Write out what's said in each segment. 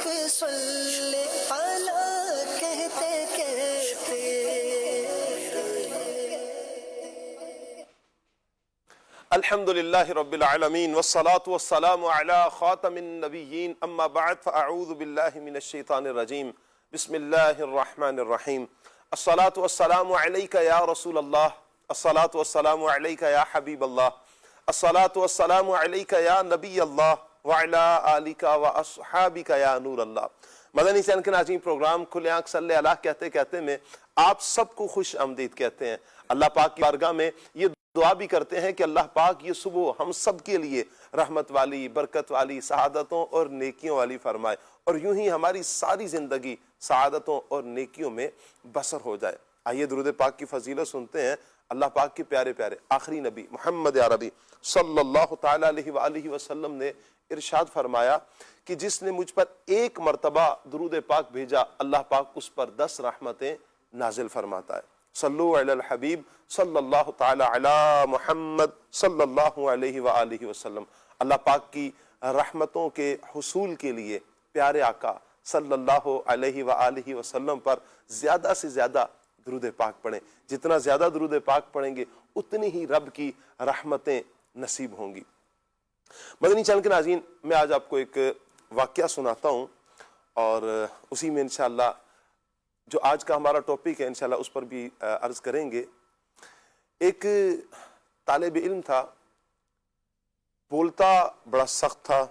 صلی علی کہتے کہتے الحمد للہ رب العالمین والصلاة والسلام علی خاتم النبیین اما بعد فاعوذ باللہ من الشیطان الرجیم بسم اللہ الرحمن الرحیم الصلاة والسلام علیک یا رسول اللہ الصلاة والسلام علیک یا حبیب اللہ الصلاة والسلام علیک یا نبی اللہ وعلا آلک واصحابک یا نور اللہ۔ مدنی چینل کے ناظرین، پروگرام کھلے آنکھ صلی اللہ کہتے کہتے میں آپ سب کو خوش آمدید کہتے ہیں۔ اللہ پاک کی بارگاہ میں یہ دعا بھی کرتے ہیں کہ اللہ پاک یہ صبح ہم سب کے لیے رحمت والی، برکت والی، سعادتوں اور نیکیوں والی فرمائے، اور یوں ہی ہماری ساری زندگی سعادتوں اور نیکیوں میں بسر ہو جائے۔ آئیے درود پاک کی فضیلت سنتے ہیں۔ اللہ پاک کے پیارے پیارے آخری نبی محمد عربی صلی اللہ تعالیٰ علیہ وآلہ وسلم نے ارشاد فرمایا کہ جس نے مجھ پر ایک مرتبہ درود پاک بھیجا، اللہ پاک اس پر 10 رحمتیں نازل فرماتا ہے۔ صلو علی الحبیب صلی اللہ تعالی علی محمد صلی اللہ علیہ وآلہ وسلم۔ اللہ پاک کی رحمتوں کے حصول کے لیے پیارے آقا صلی اللہ علیہ وآلہ وسلم پر زیادہ سے زیادہ درود پاک پڑھیں۔ جتنا زیادہ درود پاک پڑھیں گے اتنی ہی رب کی رحمتیں نصیب ہوں گی۔ مدنی چینل کے ناظرین، میں آج آپ کو ایک واقعہ سناتا ہوں، اور اسی میں انشاءاللہ جو آج کا ہمارا ٹاپک ہے انشاءاللہ اس پر بھی عرض کریں گے۔ ایک طالب علم تھا، بولتا بڑا سخت تھا،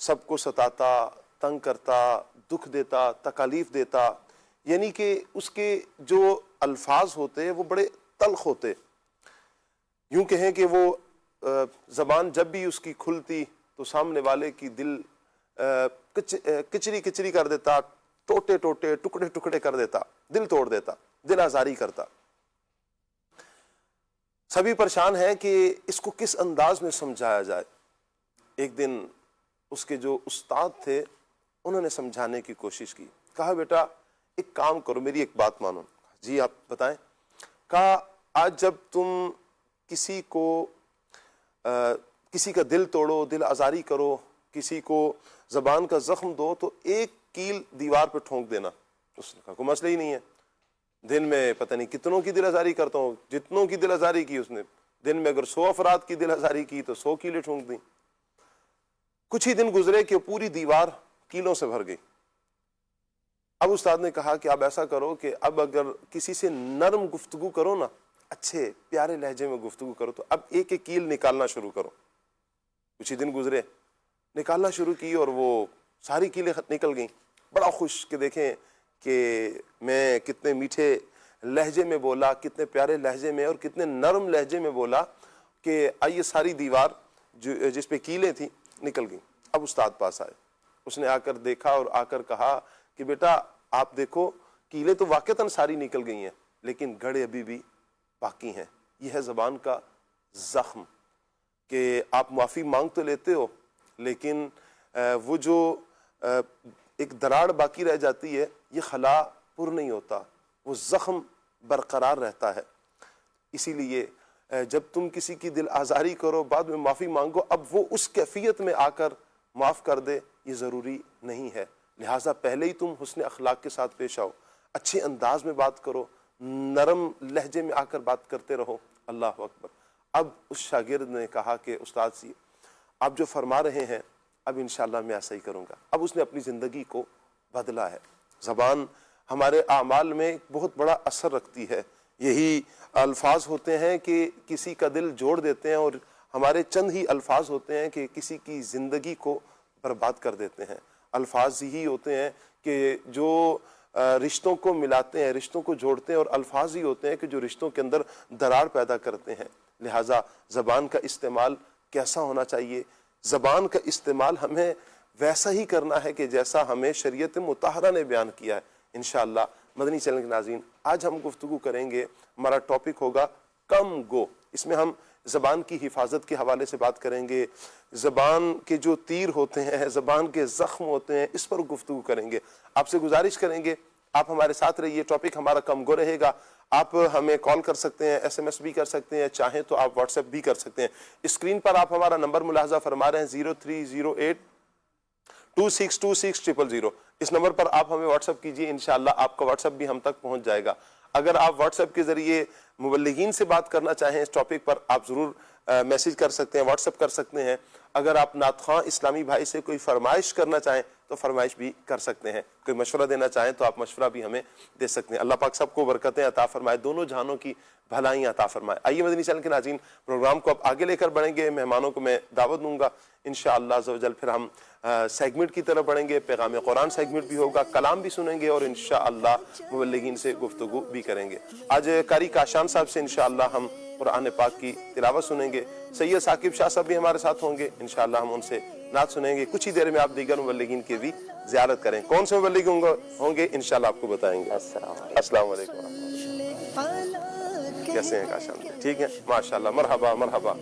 سب کو ستاتا، تنگ کرتا، دکھ دیتا، تکالیف دیتا، یعنی کہ اس کے جو الفاظ ہوتے وہ بڑے تلخ ہوتے۔ یوں کہیں کہ وہ زبان جب بھی اس کی کھلتی تو سامنے والے کی دل کچری کچری کر دیتا، ٹوٹے ٹوٹے ٹکڑے ٹکڑے کر دیتا، دل توڑ دیتا، دل آزاری کرتا۔ سبھی پریشان ہیں کہ اس کو کس انداز میں سمجھایا جائے۔ ایک دن اس کے جو استاد تھے انہوں نے سمجھانے کی کوشش کی۔ کہا بیٹا ایک کام کرو، میری ایک بات مانو۔ جی آپ بتائیں۔ کہا آج جب تم کسی کو کسی کا دل توڑو، دل آزاری کرو، کسی کو زبان کا زخم دو تو ایک کیل دیوار پہ ٹھونک دینا۔ اس نے کہا کوئی مسئلہ ہی نہیں ہے، دن میں پتہ نہیں کتنوں کی دل آزاری کرتا ہوں، جتنوں کی دل آزاری کی اس نے، دن میں اگر 100 افراد کی دل آزاری کی تو 100 کیلیں ٹھونک دیں۔ کچھ ہی دن گزرے کہ پوری دیوار کیلوں سے بھر گئی۔ اب استاد نے کہا کہ اب ایسا کرو کہ اب اگر کسی سے نرم گفتگو کرو نا، اچھے پیارے لہجے میں گفتگو کرو، تو اب ایک ایک کیل نکالنا شروع کرو۔ کچھ ہی دن گزرے، نکالنا شروع کی اور وہ ساری کیلیں نکل گئیں۔ بڑا خوش کہ دیکھیں کہ میں کتنے میٹھے لہجے میں بولا، کتنے پیارے لہجے میں اور کتنے نرم لہجے میں بولا کہ آئیے ساری دیوار جس پہ کیلیں تھیں نکل گئیں۔ اب استاد پاس آئے، اس نے آ کر دیکھا اور آ کر کہا کہ بیٹا آپ دیکھو کیلیں تو واقعتاً ساری نکل گئی ہیں لیکن گڑھے ابھی بھی باقی ہیں۔ یہ ہے زبان کا زخم کہ آپ معافی مانگ تو لیتے ہو لیکن وہ جو ایک دراڑ باقی رہ جاتی ہے یہ خلا پر نہیں ہوتا، وہ زخم برقرار رہتا ہے۔ اسی لیے جب تم کسی کی دل آزاری کرو، بعد میں معافی مانگو، اب وہ اس کیفیت میں آ کر معاف کر دے یہ ضروری نہیں ہے۔ لہٰذا پہلے ہی تم حسن اخلاق کے ساتھ پیش آؤ، اچھے انداز میں بات کرو، نرم لہجے میں آ کر بات کرتے رہو۔ اللہ اکبر۔ اب اس شاگرد نے کہا کہ استاد سی آپ جو فرما رہے ہیں اب انشاءاللہ میں ایسا ہی کروں گا۔ اب اس نے اپنی زندگی کو بدلا ہے۔ زبان ہمارے اعمال میں ایک بہت بڑا اثر رکھتی ہے۔ یہی الفاظ ہوتے ہیں کہ کسی کا دل جوڑ دیتے ہیں، اور ہمارے چند ہی الفاظ ہوتے ہیں کہ کسی کی زندگی کو برباد کر دیتے ہیں۔ الفاظ ہی ہوتے ہیں کہ جو رشتوں کو ملاتے ہیں، رشتوں کو جوڑتے ہیں، اور الفاظ ہی ہوتے ہیں کہ جو رشتوں کے اندر دراڑ پیدا کرتے ہیں۔ لہٰذا زبان کا استعمال کیسا ہونا چاہیے؟ زبان کا استعمال ہمیں ویسا ہی کرنا ہے کہ جیسا ہمیں شریعت مطہرہ نے بیان کیا ہے۔ انشاءاللہ مدنی چینل کے ناظرین، آج ہم گفتگو کریں گے، ہمارا ٹاپک ہوگا کم گو۔ اس میں ہم زبان کی حفاظت کے حوالے سے بات کریں گے، زبان کے جو تیر ہوتے ہیں، زبان کے زخم ہوتے ہیں، اس پر گفتگو کریں گے۔ آپ سے گزارش کریں گے آپ ہمارے ساتھ رہیے، ٹاپک ہمارا کم گو رہے گا۔ آپ ہمیں کال کر سکتے ہیں، ایس ایم ایس بھی کر سکتے ہیں، چاہیں تو آپ واٹس ایپ بھی کر سکتے ہیں۔ اسکرین پر آپ ہمارا نمبر ملاحظہ فرما رہے ہیں 0308 2626 000۔ اس نمبر پر آپ ہمیں واٹس اپ کیجئے، انشاءاللہ آپ کا واٹس اپ بھی ہم تک پہنچ جائے گا۔ اگر آپ واٹس اپ کے ذریعے مبلغین سے بات کرنا چاہیں اس ٹاپک پر، آپ ضرور میسیج کر سکتے ہیں، واٹس اپ کر سکتے ہیں۔ اگر آپ نعت خواں اسلامی بھائی سے کوئی فرمائش کرنا چاہیں تو فرمائش بھی کر سکتے ہیں، کوئی مشورہ دینا چاہیں تو آپ مشورہ بھی ہمیں دے سکتے ہیں۔ اللہ پاک سب کو برکتیں عطا فرمائے، دونوں جہانوں کی بھلائیاں عطا فرمائے۔ آئیے مدنی چینل کے ناظرین، پروگرام کو اب آگے لے کر بڑھیں گے، مہمانوں کو میں دعوت دوں گا انشاءاللہ عز و جل۔ پھر ہم سیگمنٹ کی طرف بڑھیں گے، پیغام قرآن سیگمنٹ بھی ہوگا، کلام بھی سنیں گے اور انشاءاللہ مبلغین سے گفتگو بھی کریں گے۔ آج قاری کاشان صاحب سے انشاءاللہ ہم قرآن پاک کی تلاوت سنیں گے۔ سید ثاقب شاہ صاحب بھی ہمارے ساتھ ہوں گے، انشاءاللہ ہم ان سے نعت سنیں گے۔ کچھ ہی دیر میں آپ دیگر مبلغین کی بھی زیارت کریں۔ کون سے مبلغ ہوں گے انشاءاللہ آپ کو بتائیں گے۔ السلام علیکم۔ کیسے ہیں کاشان بھائی؟ ٹھیک ہے، ماشاءاللہ، مرحبا مرحبا۔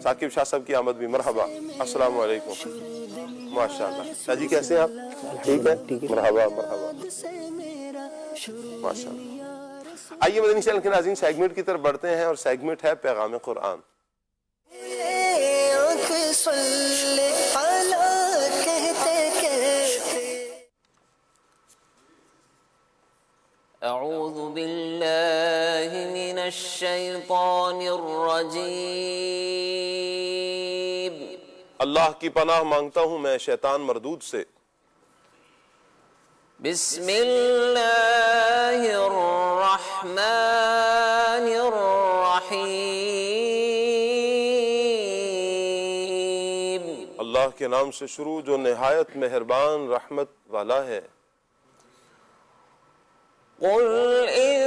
ثاقب شاہ صاحب کی آمد بھی مرحبا۔ السلام علیکم، ماشاءاللہ۔ شاہ جی کیسے ہیں آپ؟ ٹھیک ہے، مرحبا مرحبا، ماشاءاللہ۔ آئیے مدنی چینل کے ناظرین سیگمنٹ کی طرف بڑھتے ہیں اور سیگمنٹ ہے پیغام قرآن۔ اعوذ باللہ من الشیطان الرجیم۔ اللہ کی پناہ مانگتا ہوں میں شیطان مردود سے۔ بسم اللہ الرحمن الرحیم۔ اللہ کے نام سے شروع جو نہایت مہربان رحمت والا ہے۔ قل ان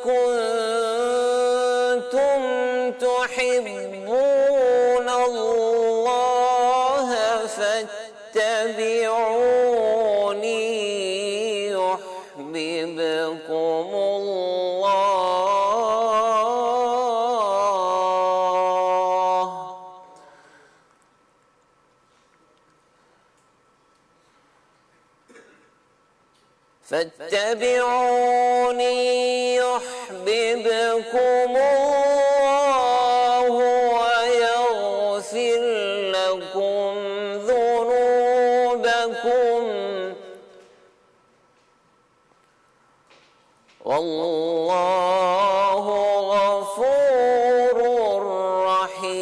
کنتم تحبون اللہ فاتبعونی یحببکم اللہ۔ فاتبعوني يحببكم الله ويغفر لكم ذنوبكم والله غفور رحيم۔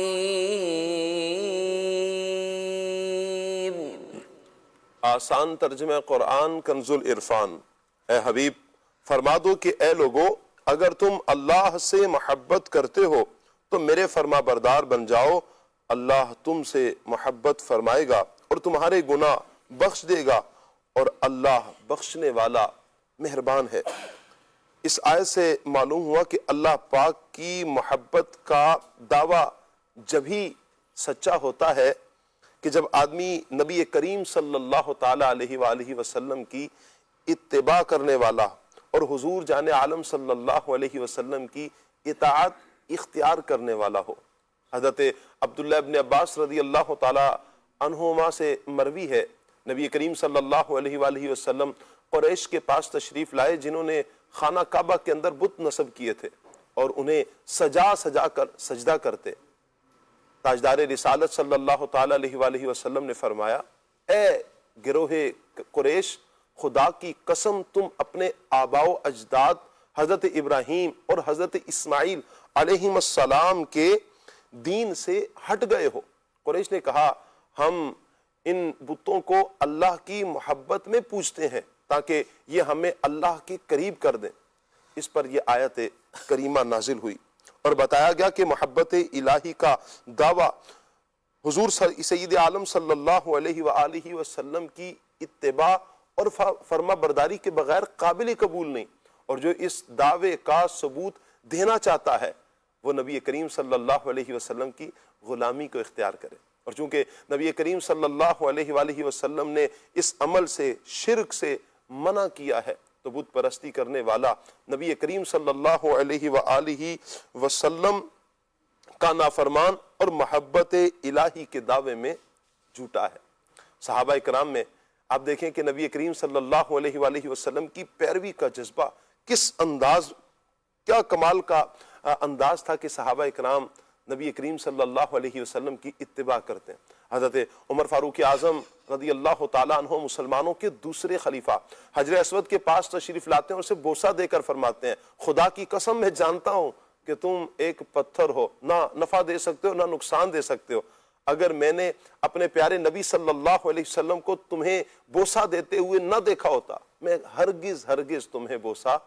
آسان ترجمہ قرآن کنز العرفان۔ اے حبیب فرما دو کہ اے لوگو اگر تم اللہ سے محبت کرتے ہو تو میرے فرما بردار بن جاؤ، اللہ تم سے محبت فرمائے گا اور تمہارے گناہ بخش دے گا اور اللہ بخشنے والا مہربان ہے۔ اس آیت سے معلوم ہوا کہ اللہ پاک کی محبت کا دعویٰ جب ہی سچا ہوتا ہے کہ جب آدمی نبی کریم صلی اللہ تعالیٰ علیہ وآلہ وسلم کی اتباع کرنے والا اور حضور جان عالم صلی اللہ علیہ وسلم کی اطاعت اختیار کرنے والا ہو۔ حضرت عبداللہ ابن عباس رضی اللہ تعالیٰ عنہما سے مروی ہے، نبی کریم صلی اللہ علیہ وآلہ وسلم قریش کے پاس تشریف لائے جنہوں نے خانہ کعبہ کے اندر بت نصب کیے تھے اور انہیں سجا سجا کر سجدہ کرتے۔ تاجدار رسالت صلی اللہ تعالیٰ علیہ وآلہ وسلم نے فرمایا، اے گروہ قریش، خدا کی قسم تم اپنے آباء و اجداد حضرت ابراہیم اور حضرت اسماعیل علیہم السلام کے دین سے ہٹ گئے ہو۔ قریش نے کہا ہم ان بتوں کو اللہ کی محبت میں پوجتے ہیں تاکہ یہ ہمیں اللہ کے قریب کر دیں۔ اس پر یہ آیت کریمہ نازل ہوئی اور بتایا گیا کہ محبت الہی کا دعویٰ حضور سید عالم صلی اللہ علیہ وآلہ وسلم کی اتباع اور فرما برداری کے بغیر قابل قبول نہیں، اور جو اس دعوے کا ثبوت دینا چاہتا ہے وہ نبی کریم صلی اللہ علیہ وسلم کی غلامی کو اختیار کرے۔ اور چونکہ نبی کریم صلی اللہ علیہ وآلہ وسلم نے اس عمل سے، شرک سے منع کیا ہے، تو بت پرستی کرنے والا نبی کریم صلی اللہ علیہ وآلہ وسلم کا نافرمان اور محبت الہی کے دعوے میں جھوٹا ہے۔ صحابہ کرام میں آپ دیکھیں کہ نبی کریم صلی اللہ علیہ وآلہ وسلم کی پیروی کا جذبہ کس انداز، کیا کمال کا انداز تھا کہ صحابہ کرام نبی کریم صلی اللہ علیہ وسلم کی اتباع کرتے ہیں۔ حضرت عمر فاروق اعظم رضی اللہ تعالیٰ عنہ مسلمانوں کے دوسرے خلیفہ حجر اسود کے پاس تشریف لاتے ہیں اور اسے بوسہ دے کر فرماتے ہیں خدا کی قسم میں جانتا ہوں کہ تم ایک پتھر ہو، نہ نفع دے سکتے ہو نہ نقصان دے سکتے ہو، اگر میں نے اپنے پیارے نبی صلی اللہ علیہ وسلم کو تمہیں بوسہ دیتے ہوئے نہ دیکھا ہوتا میں ہرگز تمہیں بوسہ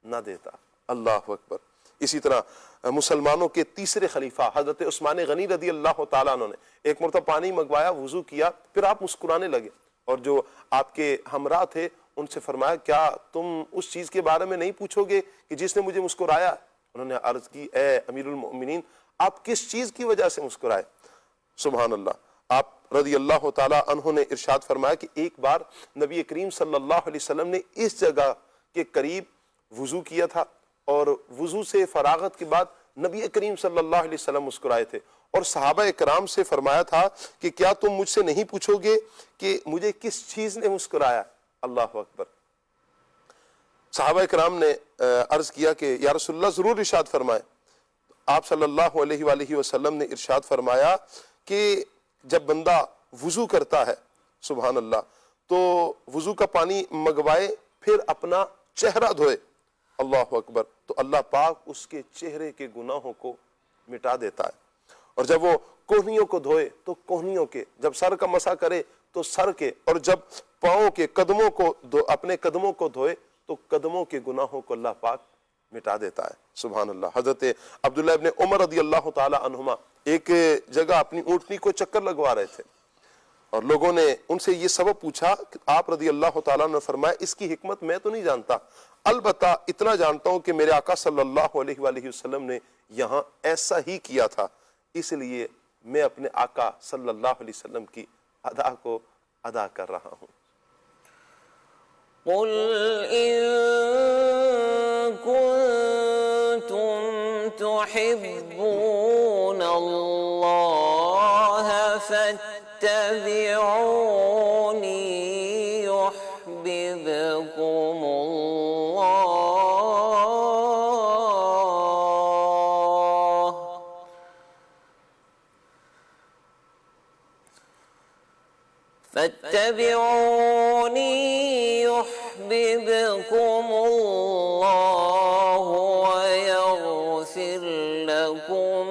نہ دیتا۔ اللہ اکبر۔ اسی طرح مسلمانوں کے تیسرے خلیفہ حضرت عثمان غنی رضی اللہ تعالیٰ عنہ نے ایک مرتبہ پانی منگوایا، وضو کیا، پھر آپ مسکرانے لگے اور جو آپ کے ہمراہ تھے ان سے فرمایا کیا تم اس چیز کے بارے میں نہیں پوچھو گے کہ جس نے مجھے مسکرایا؟ انہوں نے عرض کی اے امیر المؤمنین آپ کس چیز کی وجہ سے مسکرائے؟ سبحان اللہ۔ آپ رضی اللہ تعالیٰ عنہ نے ارشاد فرمایا کہ ایک بار نبی کریم صلی اللہ علیہ وسلم نے اس جگہ کے قریب وضو کیا تھا اور وضو سے فراغت کے بعد نبی کریم صلی اللہ علیہ وسلم مسکرائے تھے اور صحابہ کرام سے فرمایا تھا کہ کیا تم مجھ سے نہیں پوچھو گے کہ مجھے کس چیز نے مسکرایا؟ اللہ اکبر۔ صحابہ کرام نے عرض کیا کہ یا رسول اللہ ضرور ارشاد فرمائے۔ آپ صلی اللہ علیہ وآلہ وسلم نے ارشاد فرمایا کہ جب بندہ وضو کرتا ہے سبحان اللہ تو وضو کا پانی منگوائے پھر اپنا چہرہ دھوئے، اللہ اکبر، تو اللہ پاک اس کے چہرے کے گناہوں کو مٹا دیتا ہے، اور جب وہ کوہنیوں کو دھوئے تو کوہنیوں کے، جب سر کا مسح کرے تو سر کے، اور جب پاؤں کے قدموں کو اپنے قدموں کو دھوئے تو قدموں کے گناہوں کو اللہ پاک مٹا دیتا ہے، سبحان اللہ۔ حضرت عبداللہ ابن عمر رضی اللہ تعالی عنہما ایک جگہ اپنی اونٹنی کو چکر لگوا رہے تھے اور لوگوں نے ان سے یہ سبب پوچھا کہ آپ رضی اللہ تعالیٰ نے فرمایا اس کی حکمت میں تو نہیں جانتا، البتہ اتنا جانتا ہوں کہ میرے آقا صلی اللہ علیہ وآلہ وسلم نے یہاں ایسا ہی کیا تھا، اس لیے میں اپنے آقا صلی اللہ علیہ وسلم کی ادا کو ادا کر رہا ہوں۔ قل إن كنتم تحبون الله فاتبعوني يحببكم الله فاتبعوني يحببكم الله ويغفر لكم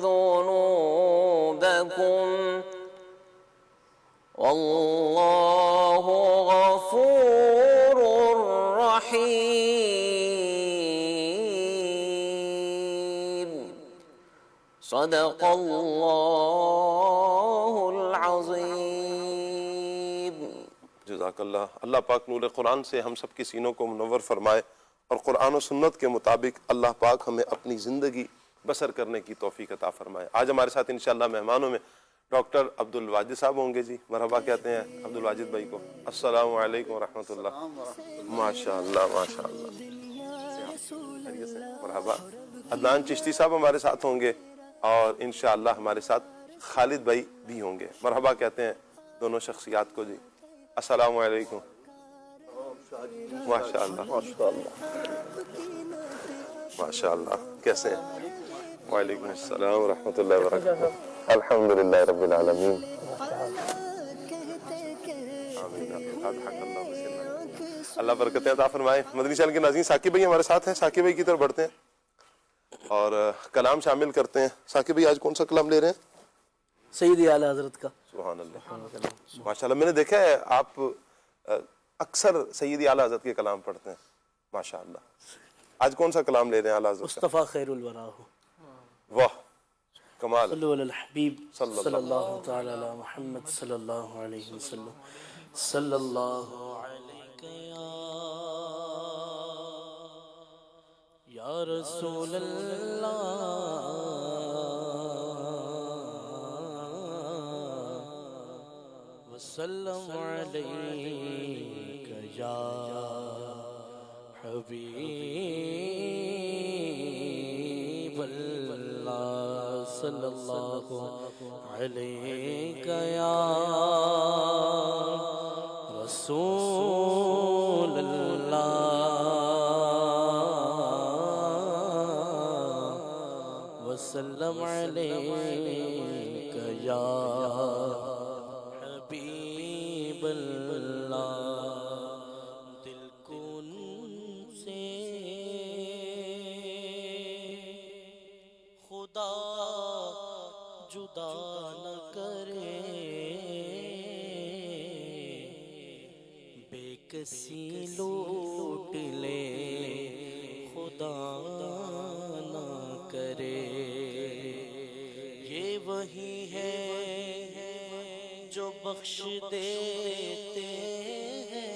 ذنوبكم والله غفور رحيم صدق الله العظيم۔ جزاک اللہ۔ اللہ پاک نور قرآن سے ہم سب کی سینوں کو منور فرمائے اور قرآن و سنت کے مطابق اللہ پاک ہمیں اپنی زندگی بسر کرنے کی توفیق عطا فرمائے۔ آج ہمارے ساتھ انشاءاللہ مہمانوں میں ڈاکٹر عبد الواجد صاحب ہوں گے جی، مرحبا کہتے ہیں عبد الواجد بھائی کو۔ السلام علیکم ورحمۃ اللہ۔ ماشاءاللہ ماشاءاللہ، مرحبا۔ عدنان چشتی صاحب ہمارے ساتھ ہوں گے اور انشاءاللہ ہمارے ساتھ خالد بھائی بھی ہوں گے، مرحبا کہتے ہیں دونوں شخصیات کو جی۔ السلام علیکم۔ ماشاءاللہ ماشاءاللہ، کیسے ہیں؟ وعلیکم السلام ورحمۃ اللہ وبرکاتہ۔ الحمدللہ رب العالمین۔ اللہ برکتیں عطا فرمائے۔ مدنی چینل کے ناظرین، ثاقب بھائی ہمارے ساتھ ہیں، ثاقب بھائی کی طرف بڑھتے ہیں اور کلام شامل کرتے ہیں۔ ثاقب بھائی آج کون سا کلام لے رہے ہیں؟ سیدی اعلیٰ حضرت کا۔ سبحان اللہ ماشاءاللہ، میں نے دیکھا ہے آپ اکثر سیدی اعلیٰ حضرت کے کلام پڑھتے ہیں ماشاءاللہ۔ آج کون سا کلام لے رہے ہیں اعلیٰ حضرت کا؟ مصطفیٰ خیر الورا ہو۔ واہ کمال۔ صلو علی الحبیب صلی اللہ تعالی علی محمد صلی اللہ علیہ وسلم۔ صلی اللہ علیہ یا رسول اللہ وسلم علیک یا حبیب اللہ صلی اللہ علیک یا رسول اللہ وسلم علیک یا دل کو ان سے خدا جدا نہ کرے، بے کسی لوٹ لے خدا نہ کرے۔ یہ وہی ہے جو بخش دیتے ہیں،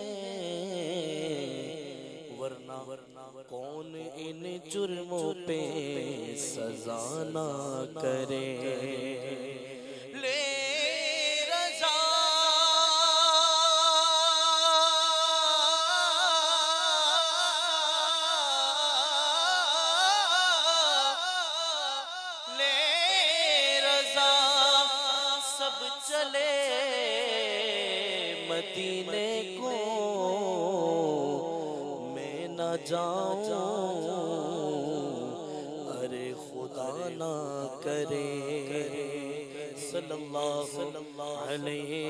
ورنہ کون ان جرموں پہ سزا نہ کرے۔ لے رضا سب چلے مدینے کو، میں نہ جاؤں ارے خدا نہ کرے۔ صلی اللہ علیہ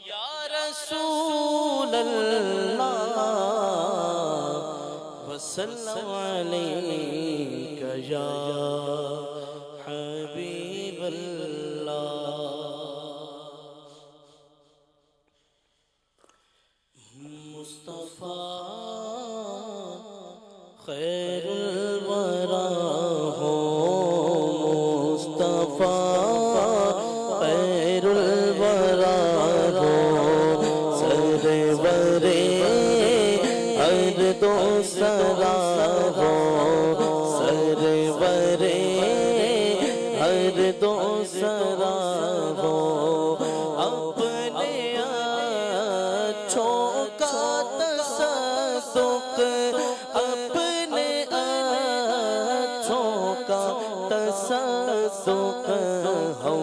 یا رسول اللہ، وسلم علیک یا حبیب اللہ۔ مصطفیٰ خیر الورا ہو، مصطفیٰ خیر الورا ہو، سرور ارد و سرا ہو، سرور ارد و سرا ہو، اپنے اچھوں کا تصدق، اپنے اچھوں کا تصدق، ہم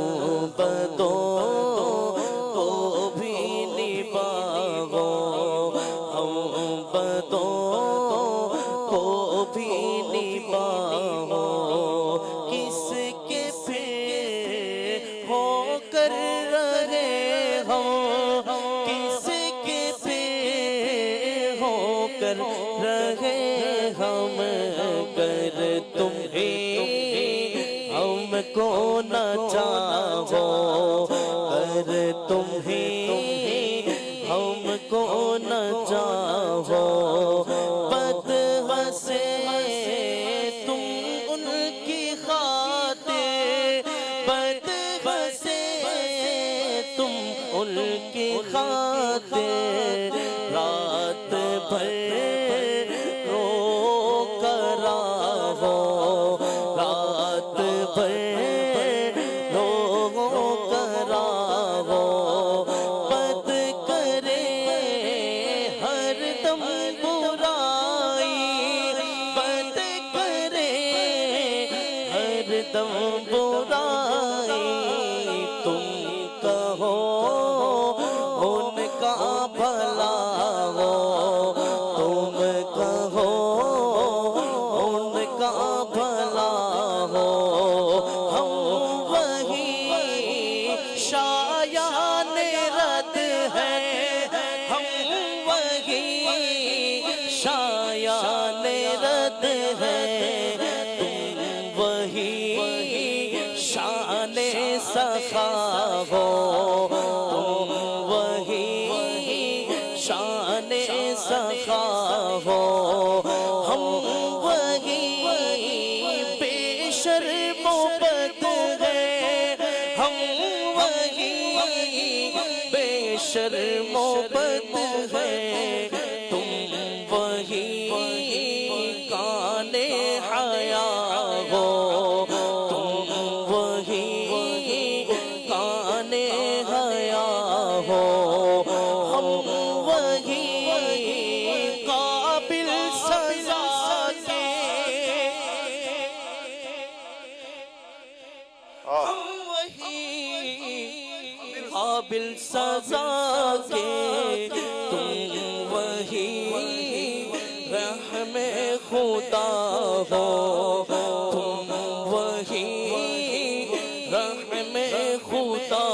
بدوں کو بھی نبھاؤ، ہم بدوں کو بھی نبھاؤ، کس کے پھر ہو کر رہے ہم، کس کے پھر ہو کر رہے ہم، گر تمہیں ہم کو نہ چاہو، گر تمہیں ہم کو نہ چاہو، بد ہنسے تم ان کی خاطر، بد ہنسے تم ان کی خاطر، رات بھر رو کر آؤ، رات بھر رو کر آؤ، بد کرے ہر دم برائی، بد کرے ہر دم برائی، تم کہو ان کا بھلا ہو، تم کہو ان کا بھلا ہو، ہم وہی شایان رد ہیں، ہم وہی شایان رد ہیں، تم وہی شان سخا ہو، تم وہی شان سخا ہو، ہم وہی بے شرم و بد ہیں، ہم وہی بے شرم و بد ہیں، تم وہی کان حیا ہو، تم وہی کان حیا ہو، ہم وہی قابل سزا کے، ہم وہی قابل سزا کے، تم وہی رحم خدا ہو، تم وہی رحم خدا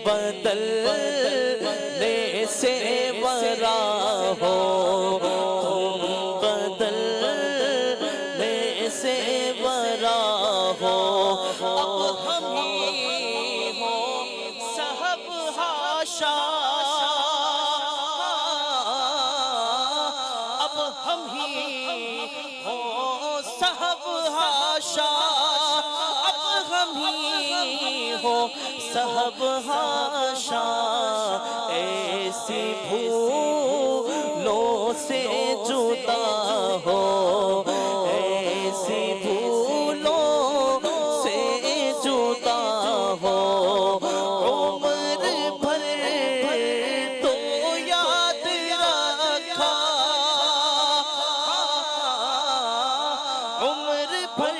بدلنے سے ورا ہو، تم بدلنے سے ورا ہو، اب ہم ہی ہو صاحب حاشا، اب ہم ہی ہو صاحب حاشا، اب ہم ہی ہو صاحب حاشا، ایسی بھولوں سے جدا ہو، ایسی بھولوں سے جدا ہو، عمر بھر تو یاد رکھا، عمر بھر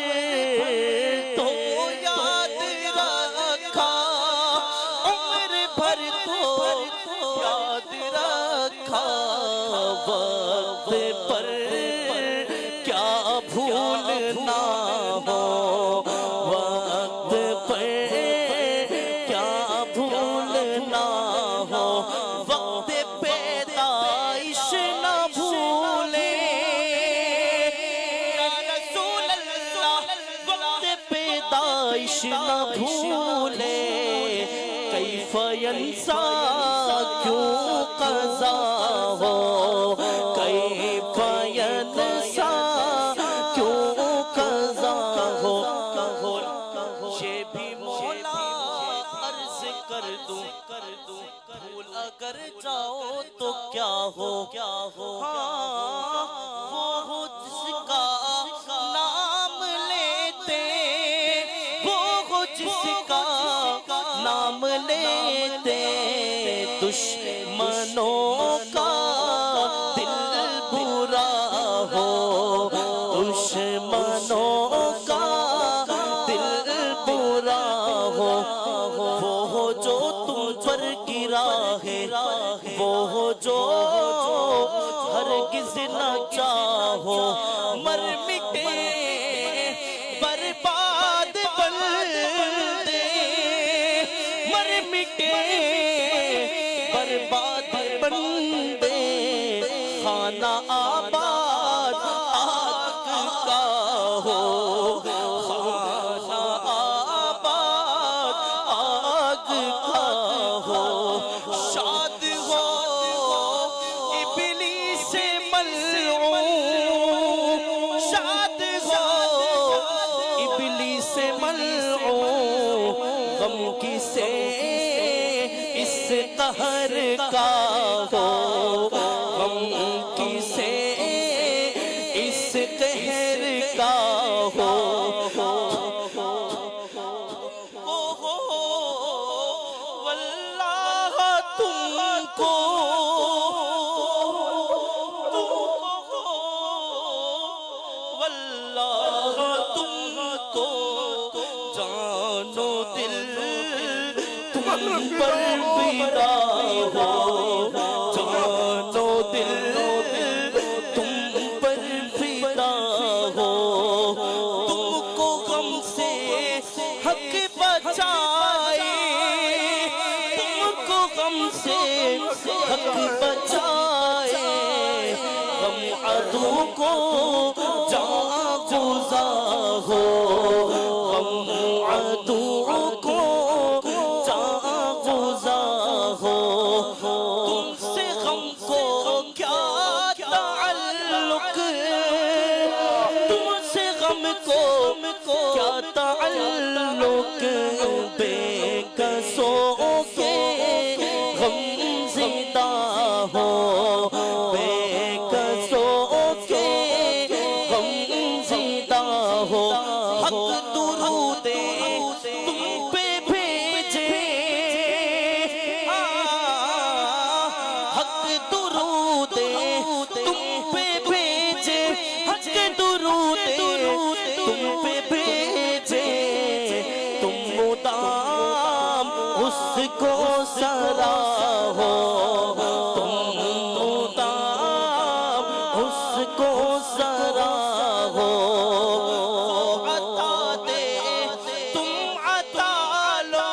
تو یاد رکھا، عمر بھر تو یاد رکھا، وقت پر کیا بھولنا ہو، وقت پر کیا بھولنا ہو، وقت پیدائش نہ بھولیں یا رسول اللہ، وقت پیدائش نہ بھولیں، کیف ینسا کیوں قضا ہو، کیف ینسا کیوں قضا ہو، یہ بھی مولا عرض کر دوں، بھول اگر جاؤ تو کیا ہو، ہاں وہ ہو جس کا نام لیتے، وہ ہو جس کا نام لیتے، دشمنوں کا دل برا ہو، دشمنوں کا دل برا ہو، وہ ہو جو تم پر گرا ہے، وہ ہو جو ہرگز نہ چاہو، مر مٹے برباد بندے، مر مٹے برباد بندے، خانہ آباد آگ کا ہو، خانہ آباد آگ کا ہو، شاد ہو ابلیس ملعون، شاد ہو ابلیس ملعون، غم کسے اس قہر کا ہو، غم کسے اس قہر کا ہو، واللہ تم کو واللہ تم کو جانو دل تم پر پیدا ہو، جانو دل تم پر پیدا ہو، تم کو غم سے حق بچائے، تم کو غم سے حق بچائے، غم عدو کو جاں گزا ہو، غم عدو کو جاں گزا ہو، تم سے غم کو کیا تعلق، تم سے غم کو کیا تعلق، بے قصوں کے غم زدہ ہو، بے قصوں کے غم زدہ ہو، حق درود تم پہ بھیجے، حق درود تم پہ بھیجے، حق درود تم پہ بھیجے، تم مدام اس کو سراہو، تم مدام اس کو سراہو، عطا دے تم عطا لو،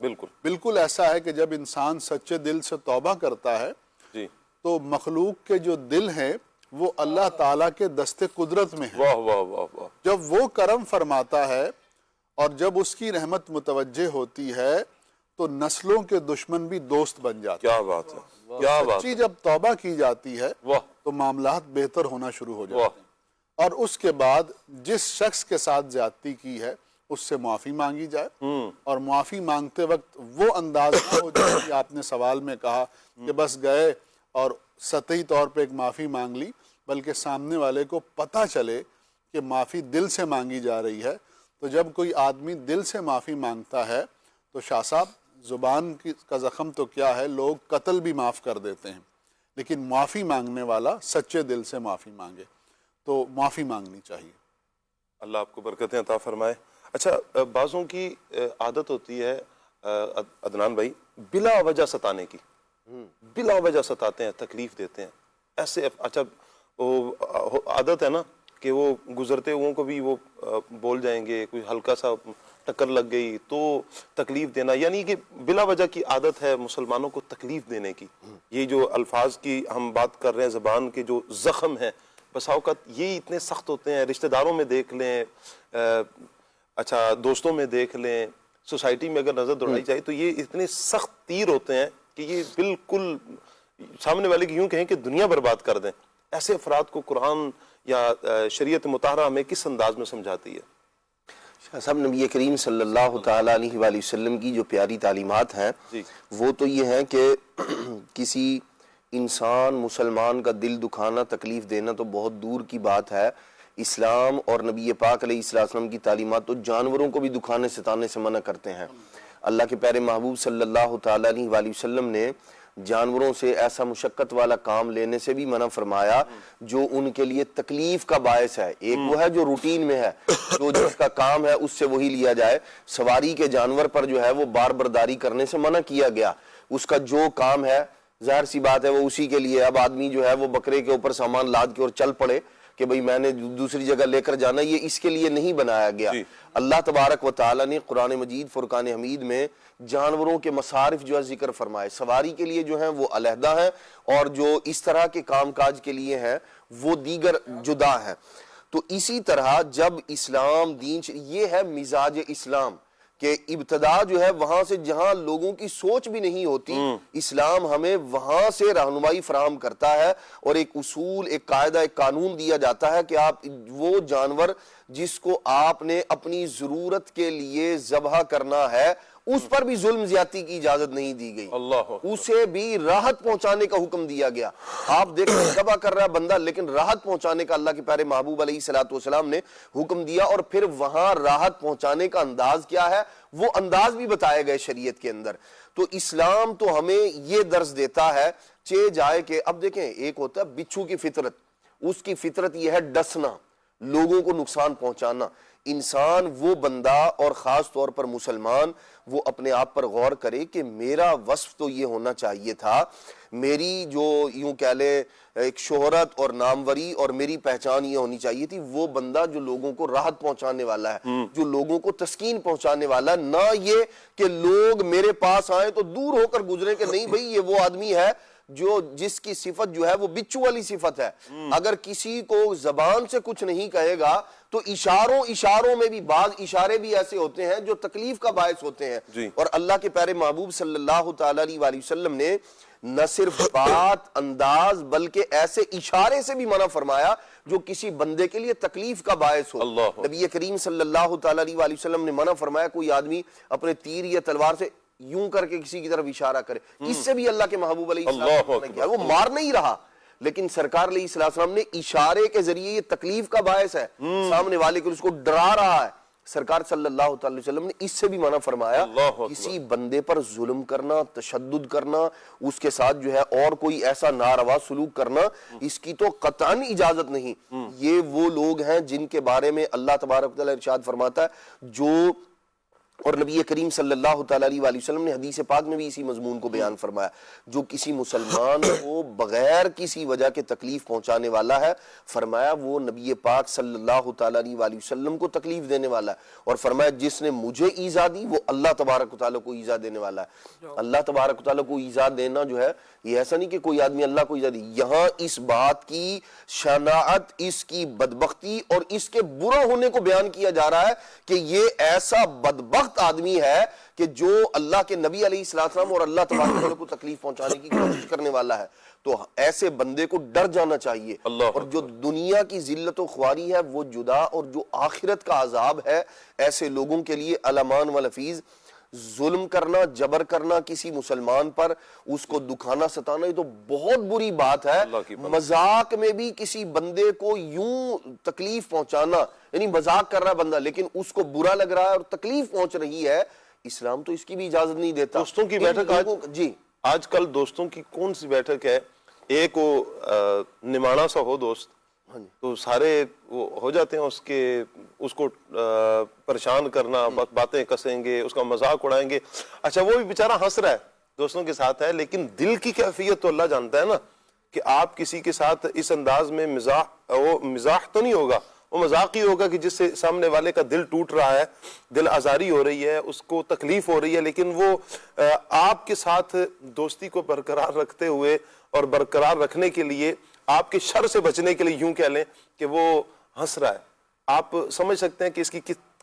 بالکل بالکل ایسا ہے کہ جب انسان سچے دل سے توبہ کرتا ہے جی تو مخلوق کے جو دل ہیں وہ اللہ تعالیٰ کے دست قدرت میں ہیں. واہ واہ واہ واہ. جب وہ کرم فرماتا ہے اور جب اس کی رحمت متوجہ ہوتی ہے تو نسلوں کے دشمن بھی دوست بن جاتے ہیں. کیا بات ہے, کیا بات سچی جب توبہ کی جاتی ہے واہ تو معاملات بہتر ہونا شروع ہو جاتے واہ. ہیں, اور اس کے بعد جس شخص کے ساتھ زیادتی کی ہے اس سے معافی مانگی جائے, اور معافی مانگتے وقت وہ انداز نہ ہو جائے کہ آپ نے سوال میں کہا کہ بس گئے اور سطحی طور پہ ایک معافی مانگ لی, بلکہ سامنے والے کو پتہ چلے کہ معافی دل سے مانگی جا رہی ہے. تو جب کوئی آدمی دل سے معافی مانگتا ہے تو شاہ صاحب زبان کا زخم تو کیا ہے, لوگ قتل بھی معاف کر دیتے ہیں, لیکن معافی مانگنے والا سچے دل سے معافی مانگے, تو معافی مانگنی چاہیے. اللہ آپ کو برکتیں عطا فرمائے. اچھا, بعضوں کی عادت ہوتی ہے عدنان بھائی بلا وجہ ستانے کی, بلا وجہ ستاتے ہیں, تکلیف دیتے ہیں ایسے. اچھا وہ عادت ہے نا کہ وہ گزرتے ہوں کو بھی وہ بول جائیں گے, کوئی ہلکا سا ٹکر لگ گئی تو تکلیف دینا, یعنی کہ بلا وجہ کی عادت ہے مسلمانوں کو تکلیف دینے کی. یہ جو الفاظ کی ہم بات کر رہے ہیں, زبان کے جو زخم ہیں, بسا اوقات یہ اتنے سخت ہوتے ہیں. رشتہ داروں میں دیکھ لیں, اچھا دوستوں میں دیکھ لیں, سوسائٹی میں اگر نظر دوڑائی جائے تو یہ اتنے سخت تیر ہوتے ہیں کہ یہ بالکل سامنے والے کی یوں کہیں کہ دنیا برباد کر دیں. ایسے افراد کو قرآن یا شریعت مطہرہ ہمیں کس انداز میں سمجھاتی ہے؟ شاہ صاحب نبی کریم صلی اللہ تعالیٰ علیہ وآلہ وسلم کی جو پیاری تعلیمات ہیں وہ تو یہ ہیں کہ کسی انسان مسلمان کا دل دکھانا, تکلیف دینا تو بہت دور کی بات ہے. اسلام اور نبی پاک علیہ السلام کی تعلیمات تو جانوروں کو بھی دکھانے ستانے سے منع کرتے ہیں. اللہ کے پیارے محبوب صلی اللہ تعالیٰ علیہ وآلہ وسلم نے جانوروں سے ایسا مشقت والا کام لینے سے بھی منع فرمایا جو ان کے لیے تکلیف کا باعث ہے. ایک وہ ہے جو روٹین میں ہے, جو جس کا کام ہے اس سے وہی لیا جائے. سواری کے جانور پر جو ہے وہ بار برداری کرنے سے منع کیا گیا. اس کا جو کام ہے ظاہر سی بات ہے وہ اسی کے لیے. اب آدمی جو ہے وہ بکرے کے اوپر سامان لاد کے اور چل پڑے کہ بھئی میں نے دوسری جگہ لے کر جانا, یہ اس کے لیے نہیں بنایا گیا. اللہ تبارک و تعالیٰ نے قرآن مجید فرقان حمید میں جانوروں کے مصارف جو ہے ذکر فرمائے. سواری کے لیے جو ہیں وہ علیحدہ ہیں, اور جو اس طرح کے کام کاج کے لیے ہیں وہ دیگر جدا ہیں. تو اسی طرح جب اسلام دین, یہ ہے مزاج اسلام کہ ابتدا جو ہے وہاں سے جہاں لوگوں کی سوچ بھی نہیں ہوتی, اسلام ہمیں وہاں سے رہنمائی فراہم کرتا ہے, اور ایک اصول, ایک قاعدہ, ایک قانون دیا جاتا ہے کہ آپ وہ جانور جس کو آپ نے اپنی ضرورت کے لیے ذبح کرنا ہے اس پر بھی ظلم زیادتی کی اجازت نہیں دی گئی, اسے بھی راحت پہنچانے کا حکم دیا گیا. آپ دیکھ رہے ذبح کر رہا ہے بندہ, لیکن راحت پہنچانے کا اللہ کے پیارے محبوب علیہ السلام نے حکم دیا, اور پھر وہاں راحت پہنچانے کا انداز کیا ہے وہ انداز بھی بتائے گئے شریعت کے اندر. تو اسلام تو ہمیں یہ درس دیتا ہے چے جائے کہ اب دیکھیں ایک ہوتا ہے بچھو کی فطرت, اس کی فطرت یہ ہے ڈسنا, لوگوں کو نقصان پہنچانا. انسان وہ بندہ اور خاص طور پر مسلمان وہ اپنے آپ پر غور کرے کہ میرا وصف تو یہ ہونا چاہیے تھا, میری جو یوں کہہ لے ایک شہرت اور ناموری اور میری پہچان یہ ہونی چاہیے تھی وہ بندہ جو لوگوں کو راحت پہنچانے والا ہے, جو لوگوں کو تسکین پہنچانے والا, نہ یہ کہ لوگ میرے پاس آئیں تو دور ہو کر گزرے کہ نہیں بھئی یہ وہ آدمی ہے جو جس کی صفت جو ہے وہ بچو والی صفت ہے. اگر کسی کو زبان سے کچھ نہیں کہے گا تو اشاروں میں بھی بعض اشارے بھی ایسے ہوتے ہیں جو تکلیف کا باعث ہوتے ہیں. اور اللہ کے پیارے محبوب صلی اللہ تعالیٰ علیہ وسلم نے نہ صرف بات انداز بلکہ ایسے اشارے سے بھی منع فرمایا جو کسی بندے کے لیے تکلیف کا باعث ہو. نبی کریم صلی اللہ تعالیٰ علیہ وسلم نے منع فرمایا کوئی آدمی اپنے تیر یا تلوار سے یوں کر کے کسی کی طرف اشارہ کرے. اس سے بھی اللہ کے محبوب علیہ السلام نے کیا, وہ مار نہیں رہا لیکن سرکار علیہ السلام نے اشارے کے ذریعے یہ تکلیف کا باعث ہے, سامنے والے کو اس کو ڈرا رہا ہے. سرکار صلی اللہ تعالی وسلم نے اس سے بھی منع فرمایا. کسی بندے پر ظلم کرنا, تشدد کرنا, اس کے ساتھ جو ہے اور کوئی ایسا ناروا سلوک کرنا, اس کی تو قطعاً اجازت نہیں. یہ وہ لوگ ہیں جن کے بارے میں اللہ تبارک و تعالی ارشاد فرماتا ہے جو اور نبی کریم صلی اللہ تعالیٰ علیہ وآلہ وسلم نے حدیث پاک میں بھی اسی مضمون کو بیان فرمایا، جو کسی مسلمان کو بغیر کسی وجہ کے تکلیف پہنچانے والا ہے، فرمایا وہ نبی پاک صلی اللہ تعالیٰ علیہ وآلہ وسلم کو تکلیف دینے والا ہے، اور فرمایا جس نے مجھے ایذا دی وہ اللہ تبارک و تعالیٰ کو ایذا دینے والا ہے۔ اللہ تبارک و تعالیٰ کو ایذا دینا جو ہے یہ ایسا نہیں کہ کوئی آدمی اللہ کو ایذا دی، یہاں اس بات کی شناعت، اس کی بدبختی اور اس کے برا ہونے کو بیان کیا جا رہا ہے کہ یہ ایسا بدبخت آدمی ہے کہ جو اللہ کے نبی علیہ السلام اور اللہ تبارک و تعالیٰ کو تکلیف پہنچانے کی کوشش کرنے والا ہے۔ تو ایسے بندے کو ڈر جانا چاہیے، اور جو دنیا کی ذلت و خواری ہے وہ جدا، اور جو آخرت کا عذاب ہے ایسے لوگوں کے لیے الامان والحفیظ۔ ظلم کرنا، جبر کرنا کسی مسلمان پر، اس کو دکھانا، ستانا، یہ تو بہت بری بات ہے۔ مذاق میں بھی کسی بندے کو یوں تکلیف پہنچانا، یعنی مذاق کر رہا ہے بندہ لیکن اس کو برا لگ رہا ہے اور تکلیف پہنچ رہی ہے، اسلام تو اس کی بھی اجازت نہیں دیتا۔ دوستوں کی بیٹھک جی آج کل دوستوں کی کون سی بیٹھک ہے؟ ایک وہ نمانا سا ہو دوست، تو سارے وہ ہو جاتے ہیں اس کو پریشان کرنا، باتیں کسیں گے، اس کا مذاق اڑائیں گے۔ اچھا وہ بھی بیچارہ ہنس رہا ہے، دوستوں کے ساتھ ہے، لیکن دل کی کیفیت تو اللہ جانتا ہے نا، کہ آپ کسی کے ساتھ اس انداز میں مزاح تو نہیں ہوگا، وہ مذاق ہی ہوگا کہ جس سے سامنے والے کا دل ٹوٹ رہا ہے، دل آزاری ہو رہی ہے، اس کو تکلیف ہو رہی ہے، لیکن وہ آپ کے ساتھ دوستی کو برقرار رکھتے ہوئے اور برقرار رکھنے کے لیے، آپ کے شر سے بچنے کے لیے یوں کہہ لیں کہ وہ ہنس رہا ہے۔ آپ سمجھ سکتے ہیں کہ اس کی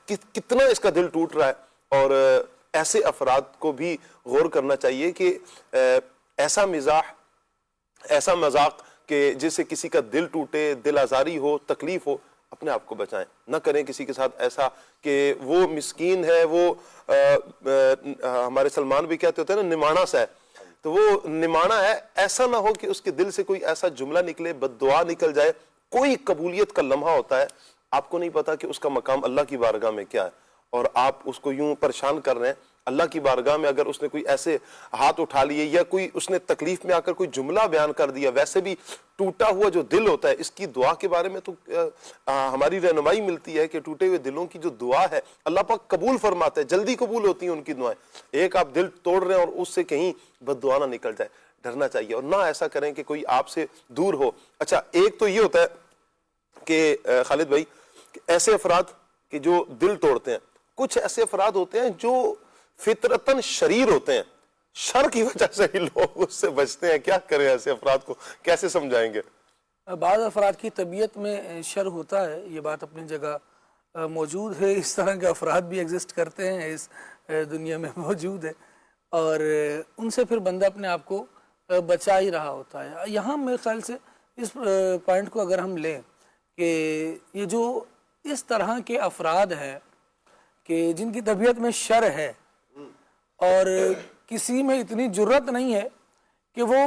کتنا اس کا دل ٹوٹ رہا ہے، اور ایسے افراد کو بھی غور کرنا چاہیے کہ ایسا مذاق کہ جس سے کسی کا دل ٹوٹے، دل آزاری ہو، تکلیف ہو، اپنے آپ کو بچائیں، نہ کریں کسی کے ساتھ ایسا کہ وہ مسکین ہے، وہ ہمارے سلمان بھی کہتے ہوتے ہیں نا نمانا سا ہے، تو وہ نمانا ہے، ایسا نہ ہو کہ اس کے دل سے کوئی ایسا جملہ نکلے، بد دعا نکل جائے۔ کوئی قبولیت کا لمحہ ہوتا ہے، آپ کو نہیں پتا کہ اس کا مقام اللہ کی بارگاہ میں کیا ہے، اور آپ اس کو یوں پریشان کر رہے ہیں۔ اللہ کی بارگاہ میں اگر اس نے کوئی ایسے ہاتھ اٹھا لیے یا کوئی اس نے تکلیف میں آ کر کوئی جملہ بیان کر دیا، ویسے بھی ٹوٹا ہوا جو دل ہوتا ہے، اس کی دعا کے بارے میں تو ہماری رہنمائی ملتی ہے کہ ٹوٹے ہوئے دلوں کی جو دعا ہے اللہ پاک قبول فرماتا ہے، جلدی قبول ہوتی ہیں ان کی دعائیں۔ ایک آپ دل توڑ رہے ہیں اور اس سے کہیں بد دعا نہ نکل جائے، ڈرنا چاہیے، اور نہ ایسا کریں کہ کوئی آپ سے دور ہو۔ اچھا ایک تو یہ ہوتا ہے کہ خالد بھائی، ایسے افراد کہ جو دل توڑتے ہیں، کچھ ایسے افراد ہوتے ہیں جو فطرتاً شریر ہوتے ہیں، شر کی وجہ سے ہی لوگ اس سے بچتے ہیں۔ کیا کریں ایسے افراد کو، کیسے سمجھائیں گے؟ بعض افراد کی طبیعت میں شر ہوتا ہے، یہ بات اپنی جگہ موجود ہے، اس طرح کے افراد بھی ایگزسٹ کرتے ہیں، اس دنیا میں موجود ہے، اور ان سے پھر بندہ اپنے آپ کو بچا ہی رہا ہوتا ہے۔ یہاں میرے خیال سے اس پوائنٹ کو اگر ہم لیں کہ یہ جو اس طرح کے افراد ہیں کہ جن کی طبیعت میں شر ہے اور کسی میں اتنی جرت نہیں ہے کہ وہ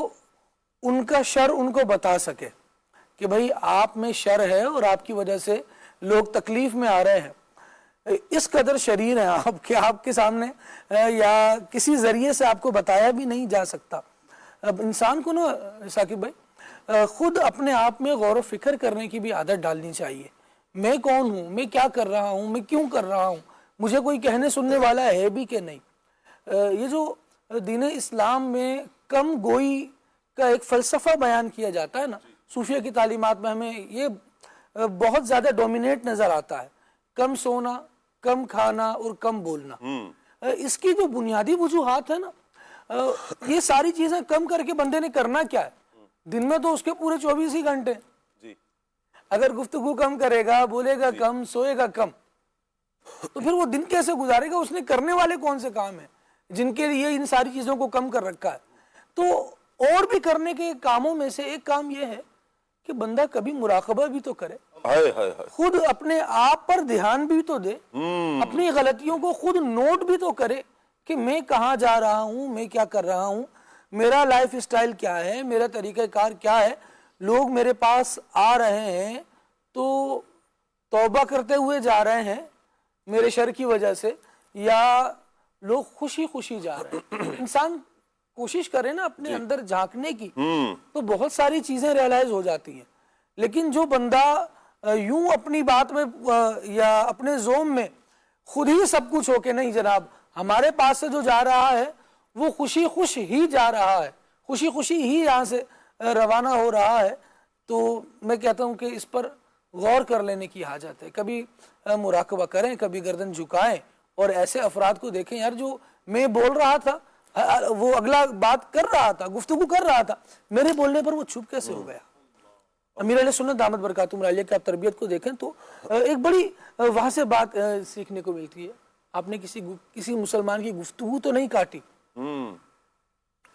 ان کا شر ان کو بتا سکے کہ بھئی آپ میں شر ہے اور آپ کی وجہ سے لوگ تکلیف میں آ رہے ہیں، اس قدر شریر ہیں آپ کہ آپ کے سامنے یا کسی ذریعے سے آپ کو بتایا بھی نہیں جا سکتا۔ اب انسان کو نا ثاقب بھائی خود اپنے آپ میں غور و فکر کرنے کی بھی عادت ڈالنی چاہیے۔ میں کون ہوں، میں کیا کر رہا ہوں، میں کیوں کر رہا ہوں، مجھے کوئی کہنے سننے والا ہے بھی کہ نہیں۔ یہ جو دین اسلام میں کم گوئی کا ایک فلسفہ بیان کیا جاتا ہے نا، صوفیہ کی تعلیمات میں ہمیں یہ بہت زیادہ ڈومینیٹ نظر آتا ہے، کم سونا، کم کھانا اور کم بولنا۔ اس کی جو بنیادی وجوہات ہے نا، یہ ساری چیزیں کم کر کے بندے نے کرنا کیا ہے؟ دن میں تو اس کے پورے 24 ہی گھنٹے، اگر گفتگو کم کرے گا، بولے گا کم، سوئے گا کم، تو پھر وہ دن کیسے گزارے گا؟ اس نے کرنے والے کون سے کام ہیں جن کے لیے ان ساری چیزوں کو کم کر رکھا ہے؟ تو اور بھی کرنے کے کاموں میں سے ایک کام یہ ہے کہ بندہ کبھی مراقبہ بھی تو کرے، خود اپنے آپ پر دھیان بھی تو دے، اپنی غلطیوں کو خود نوٹ بھی تو کرے کہ میں کہاں جا رہا ہوں، میں کیا کر رہا ہوں، میرا لائف اسٹائل کیا ہے، میرا طریقہ کار کیا ہے۔ لوگ میرے پاس آ رہے ہیں تو توبہ کرتے ہوئے جا رہے ہیں میرے شر کی وجہ سے، یا لوگ خوشی خوشی جا رہے ہیں؟ انسان کوشش کرے نا اپنے اندر جھانکنے کی تو بہت ساری چیزیں ریئلائز ہو جاتی ہیں۔ لیکن جو بندہ یوں اپنی بات میں یا اپنے زوم میں خود ہی سب کچھ ہو کے نہیں جناب، ہمارے پاس سے جو جا رہا ہے وہ خوشی خوش ہی جا رہا ہے، خوشی خوشی ہی یہاں سے روانہ ہو رہا ہے. تو میں کہتا ہوں کہ اس پر غور کر لینے کی حاجت ہے. کبھی مراقبہ کریں، کبھی گردن جھکائیں اور ایسے افراد کو دیکھیں یار جو میں بول رہا تھا وہ اگلا بات کر رہا تھا، گفتگو کر رہا تھا، میرے بولنے پر وہ چپ کیسے ہو گیا. امیر علیہ سنت دامت برکاتہم العالیہ کی آپ تربیت کو دیکھیں تو ایک بڑی وہاں سے بات سیکھنے کو ملتی ہے. آپ نے کسی مسلمان کی گفتگو تو نہیں کاٹی،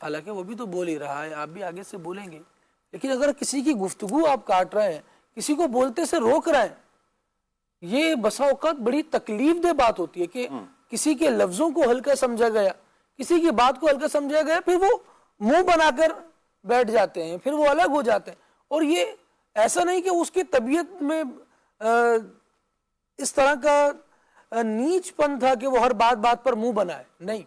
حالانکہ وہ بھی تو بول ہی رہا ہے، آپ بھی آگے سے بولیں گے، لیکن اگر کسی کی گفتگو آپ کاٹ رہے ہیں، کسی کو بولتے سے روک رہے ہیں، یہ بسا اوقات بڑی تکلیف دہ بات ہوتی ہے کہ کسی کے لفظوں کو ہلکا سمجھا گیا، کسی کی بات کو ہلکا سمجھا گیا، پھر وہ منہ بنا کر بیٹھ جاتے ہیں، پھر وہ الگ ہو جاتے ہیں. اور یہ ایسا نہیں کہ اس کی طبیعت میں اس طرح کا نیچ پن تھا کہ وہ ہر بات پر منہ بنائے، نہیں،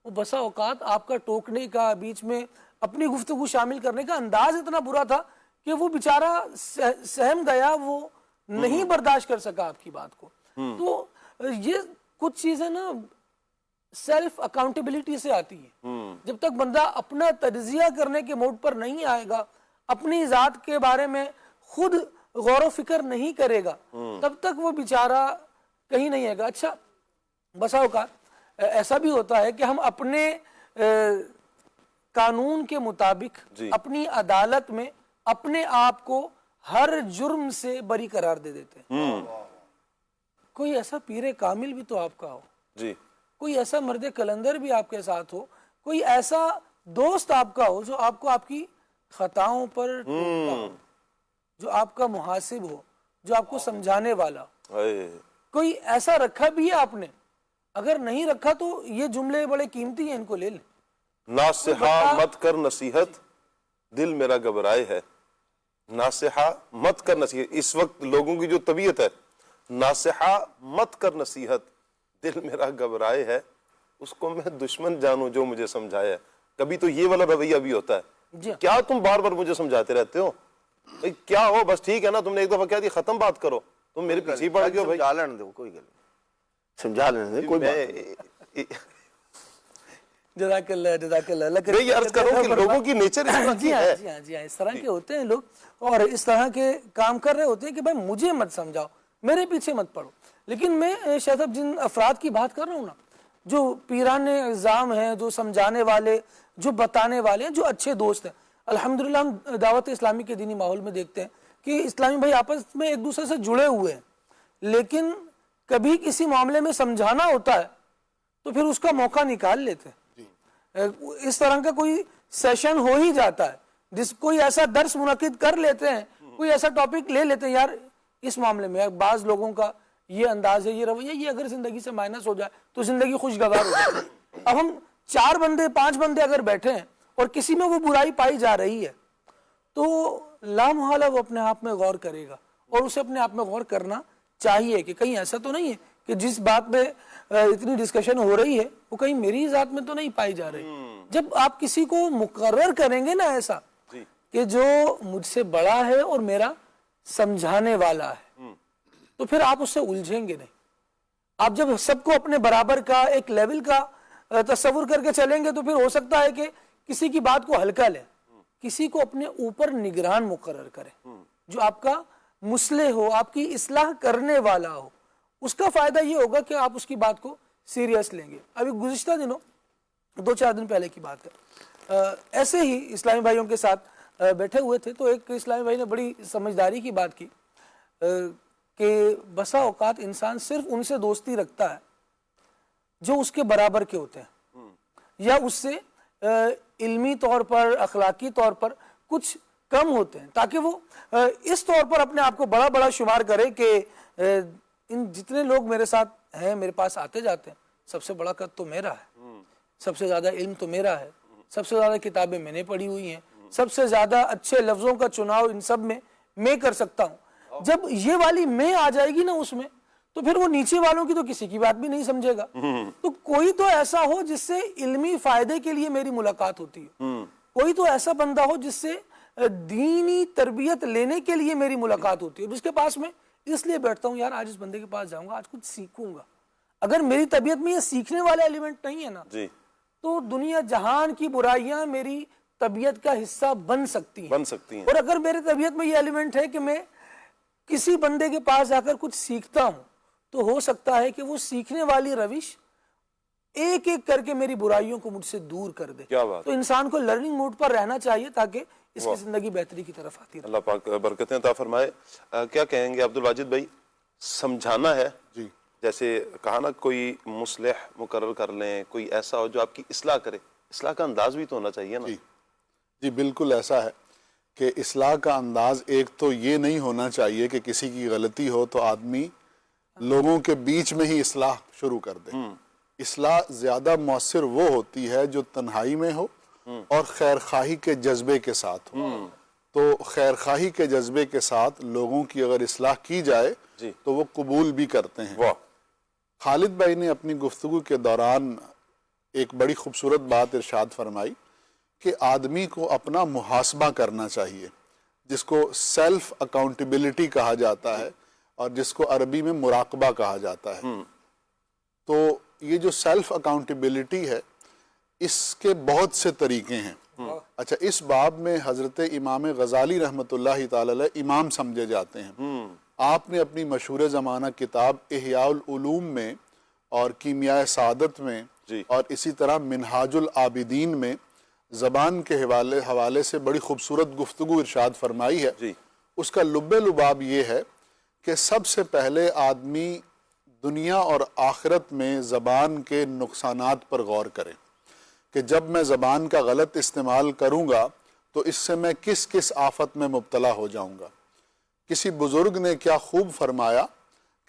وہ بسا اوقات آپ کا ٹوکنے کا، بیچ میں اپنی گفتگو شامل کرنے کا انداز اتنا برا تھا کہ وہ بیچارہ سہم گیا، وہ نہیں برداشت کر سکا آپ کی بات کو. تو یہ کچھ چیزیں نا سیلف اکاؤنٹیبلٹی سے آتی ہیں. جب تک بندہ اپنا تجزیہ کرنے کے موڈ پر نہیں آئے گا، اپنی ذات کے بارے میں خود غور و فکر نہیں کرے گا، تب تک وہ بیچارہ کہیں نہیں آئے گا. اچھا بسا اوقات ایسا بھی ہوتا ہے کہ ہم اپنے قانون کے مطابق اپنی عدالت میں اپنے آپ کو ہر جرم سے بری قرار دے دیتے ہیں. کوئی ایسا پیر کامل بھی تو آپ کا ہو، کوئی ایسا مرد کلندر بھی آپ کے ساتھ ہو، کوئی ایسا دوست آپ کا ہو جو آپ کو آپ کی خطاؤں پر ٹوکتا ہو، جو آپ کا محاسب ہو، جو آپ کو سمجھانے والا ہو. کوئی ایسا رکھا بھی ہے آپ نے؟ اگر نہیں رکھا تو یہ جملے بڑے قیمتی ہیں، ان کو لے لیں. ناصحہ مت کر نصیحت، دل میرا گھبرائے ہے. ناصحہ مت کر نصیحت، اس وقت لوگوں کی جو طبیعت ہے، ناصحہ مت کر نصیحت، دل میرا گھبرائے ہے، اس کو میں دشمن جانوں جو مجھے سمجھایا ہے. کبھی تو یہ والا رویہ بھی ہوتا ہے، کیا تم بار بار مجھے سمجھاتے رہتے ہو؟ کیا ہو، بس ٹھیک ہے نا، تم نے ایک دفعہ کہہ دی، ختم بات کرو، تم میرے پیچھے پڑ گئے ہو. بھائی سمجھا لینے دو، کوئی گل سمجھا لینے دو، کوئی بات. جزاک اللہ جزاک اللہ. میں یہ عرض کر رہا ہوں کہ لوگوں کی نیچر اس طرح کی ہے. جی ہاں، اس طرح کے ہوتے ہیں لوگ، اور اس طرح کے کام کر رہے ہوتے ہیں کہ بھائی مجھے مت سمجھاؤ، میرے پیچھے مت پڑو. لیکن میں شاید اب جن افراد کی بات کر رہا ہوں نا، جو پیران اعظام ہیں، جو سمجھانے والے، جو بتانے والے ہیں، جو اچھے دوست ہیں. الحمدللہ ہم دعوت اسلامی کے دینی ماحول میں دیکھتے ہیں کہ اسلامی بھائی آپس میں ایک دوسرے سے جڑے ہوئے ہیں، لیکن کبھی کسی معاملے میں سمجھانا ہوتا ہے تو پھر اس کا موقع نکال لیتے ہیں. اس طرح کا کوئی سیشن ہو ہی جاتا ہے، کوئی ایسا درس منعقد کر لیتے ہیں، کوئی ایسا ٹاپک لے لیتے ہیں، یار اس معاملے میں بعض لوگوں کا یہ انداز ہے، یہ رویہ، یہ اگر زندگی سے مائنس ہو جائے تو زندگی خوشگوار ہو جائے. اب ہم 4 بندے 5 بندے اگر بیٹھے ہیں اور کسی میں وہ برائی پائی جا رہی ہے تو لامحالہ وہ اپنے آپ میں غور کرے گا، اور اسے اپنے آپ میں غور کرنا چاہیے کہ کہیں ایسا تو نہیں ہے کہ جس بات میں اتنی ڈسکشن ہو رہی ہے وہ کہیں میری ذات میں تو نہیں پائی جا رہی. جب آپ کسی کو مقرر کریں گے نا ایسا کہ جو مجھ سے بڑا ہے اور میرا سمجھانے والا ہے، تو پھر آپ اس سے الجھیں گے نہیں. آپ جب سب کو اپنے برابر کا ایک لیول کا تصور کر کے چلیں گے تو پھر ہو سکتا ہے کہ کسی کی بات کو ہلکا لیں، کسی کو اپنے اوپر نگران مقرر کریں جو آپ کا مصلح ہو، آپ کی اصلاح کرنے والا ہو. اس کا فائدہ یہ ہوگا کہ آپ اس کی بات کو سیریس لیں گے. ابھی گزشتہ دنوں 2-4 دن پہلے کی بات ہے، ایسے ہی اسلامی بھائیوں کے ساتھ بیٹھے ہوئے تھے تو ایک اسلامی بھائی نے بڑی سمجھداری کی بات کی کہ بسا اوقات انسان صرف ان سے دوستی رکھتا ہے جو اس کے برابر کے ہوتے ہیں، یا اس سے علمی طور پر، اخلاقی طور پر کچھ کم ہوتے ہیں، تاکہ وہ اس طور پر اپنے آپ کو بڑا بڑا شمار کرے کہ ان جتنے لوگ میرے ساتھ ہیں، میرے پاس آتے جاتے ہیں، سب سے بڑا قد تو میرا ہے، سب سے زیادہ علم تو میرا ہے، سب سے زیادہ کتابیں میں نے پڑھی ہوئی ہیں، سب سے زیادہ اچھے لفظوں کا چناؤ ان سب میں کر سکتا ہوں. جب یہ والی میں آ جائے گی نا اس میں، تو پھر وہ نیچے والوں کی تو کسی کی بات بھی نہیں سمجھے گا. تو کوئی تو ایسا ہو جس سے علمی فائدے کے لیے میری ملاقات ہوتی ہے، کوئی تو ایسا بندہ ہو جس سے دینی تربیت لینے کے لیے میری ملاقات ہوتی ہے، جس کے پاس میں اس لیے بیٹھتا ہوں یار آج اس بندے کے پاس جاؤں گا، آج کچھ سیکھوں گا. اگر میری طبیعت میں یہ سیکھنے والا ایلیمنٹ نہیں ہے نا جی تو دنیا جہان کی برائیاں میری طبیعت کا حصہ بن سکتی ہیں اور اگر میری طبیعت میں یہ ایلیمنٹ ہے کہ میں کسی بندے کے پاس جا کر کچھ سیکھتا ہوں تو ہو سکتا ہے کہ وہ سیکھنے والی روش ایک ایک کر کے میری برائیوں کو مجھ سے دور کر دے. کیا بات. تو انسان کو لرننگ موڈ پر رہنا چاہیے تاکہ اس کی زندگی بہتری کی طرف آتی رہے. اللہ پاک برکتیں عطا فرمائے. کیا کہیں گے عبدالواجد بھائی؟ سمجھانا ہے جی جیسے کہا نا کوئی مصلح مقرر کر لیں, کوئی ایسا ہو جو آپ کی اصلاح کرے, اصلاح کا انداز بھی تو ہونا چاہیے نا. جی بالکل ایسا ہے کہ اصلاح کا انداز ایک تو یہ نہیں ہونا چاہیے کہ کسی کی غلطی ہو تو آدمی لوگوں کے بیچ میں ہی اصلاح شروع کر دے. اصلاح زیادہ مؤثر وہ ہوتی ہے جو تنہائی میں ہو اور خیرخواہی کے جذبے کے ساتھ ہو. تو خیرخواہی کے جذبے کے ساتھ لوگوں کی اگر اصلاح کی جائے تو وہ قبول بھی کرتے ہیں. خالد بھائی نے اپنی گفتگو کے دوران ایک بڑی خوبصورت بات ارشاد فرمائی کہ آدمی کو اپنا محاسبہ کرنا چاہیے, جس کو سیلف اکاؤنٹیبلٹی کہا جاتا ہے اور جس کو عربی میں مراقبہ کہا جاتا ہے. تو یہ جو سیلف اکاؤنٹیبلٹی ہے اس کے بہت سے طریقے ہیں. اچھا, اس باب میں حضرت امام غزالی رحمۃ اللہ تعالی علیہ امام سمجھے جاتے ہیں. آپ نے اپنی مشہور زمانہ کتاب احیاء العلوم میں اور کیمیائے سعادت میں اور اسی طرح منہاج العابدین میں زبان کے حوالے سے بڑی خوبصورت گفتگو ارشاد فرمائی ہے. اس کا لب لباب یہ ہے کہ سب سے پہلے آدمی دنیا اور آخرت میں زبان کے نقصانات پر غور کرے کہ جب میں زبان کا غلط استعمال کروں گا تو اس سے میں کس کس آفت میں مبتلا ہو جاؤں گا. کسی بزرگ نے کیا خوب فرمایا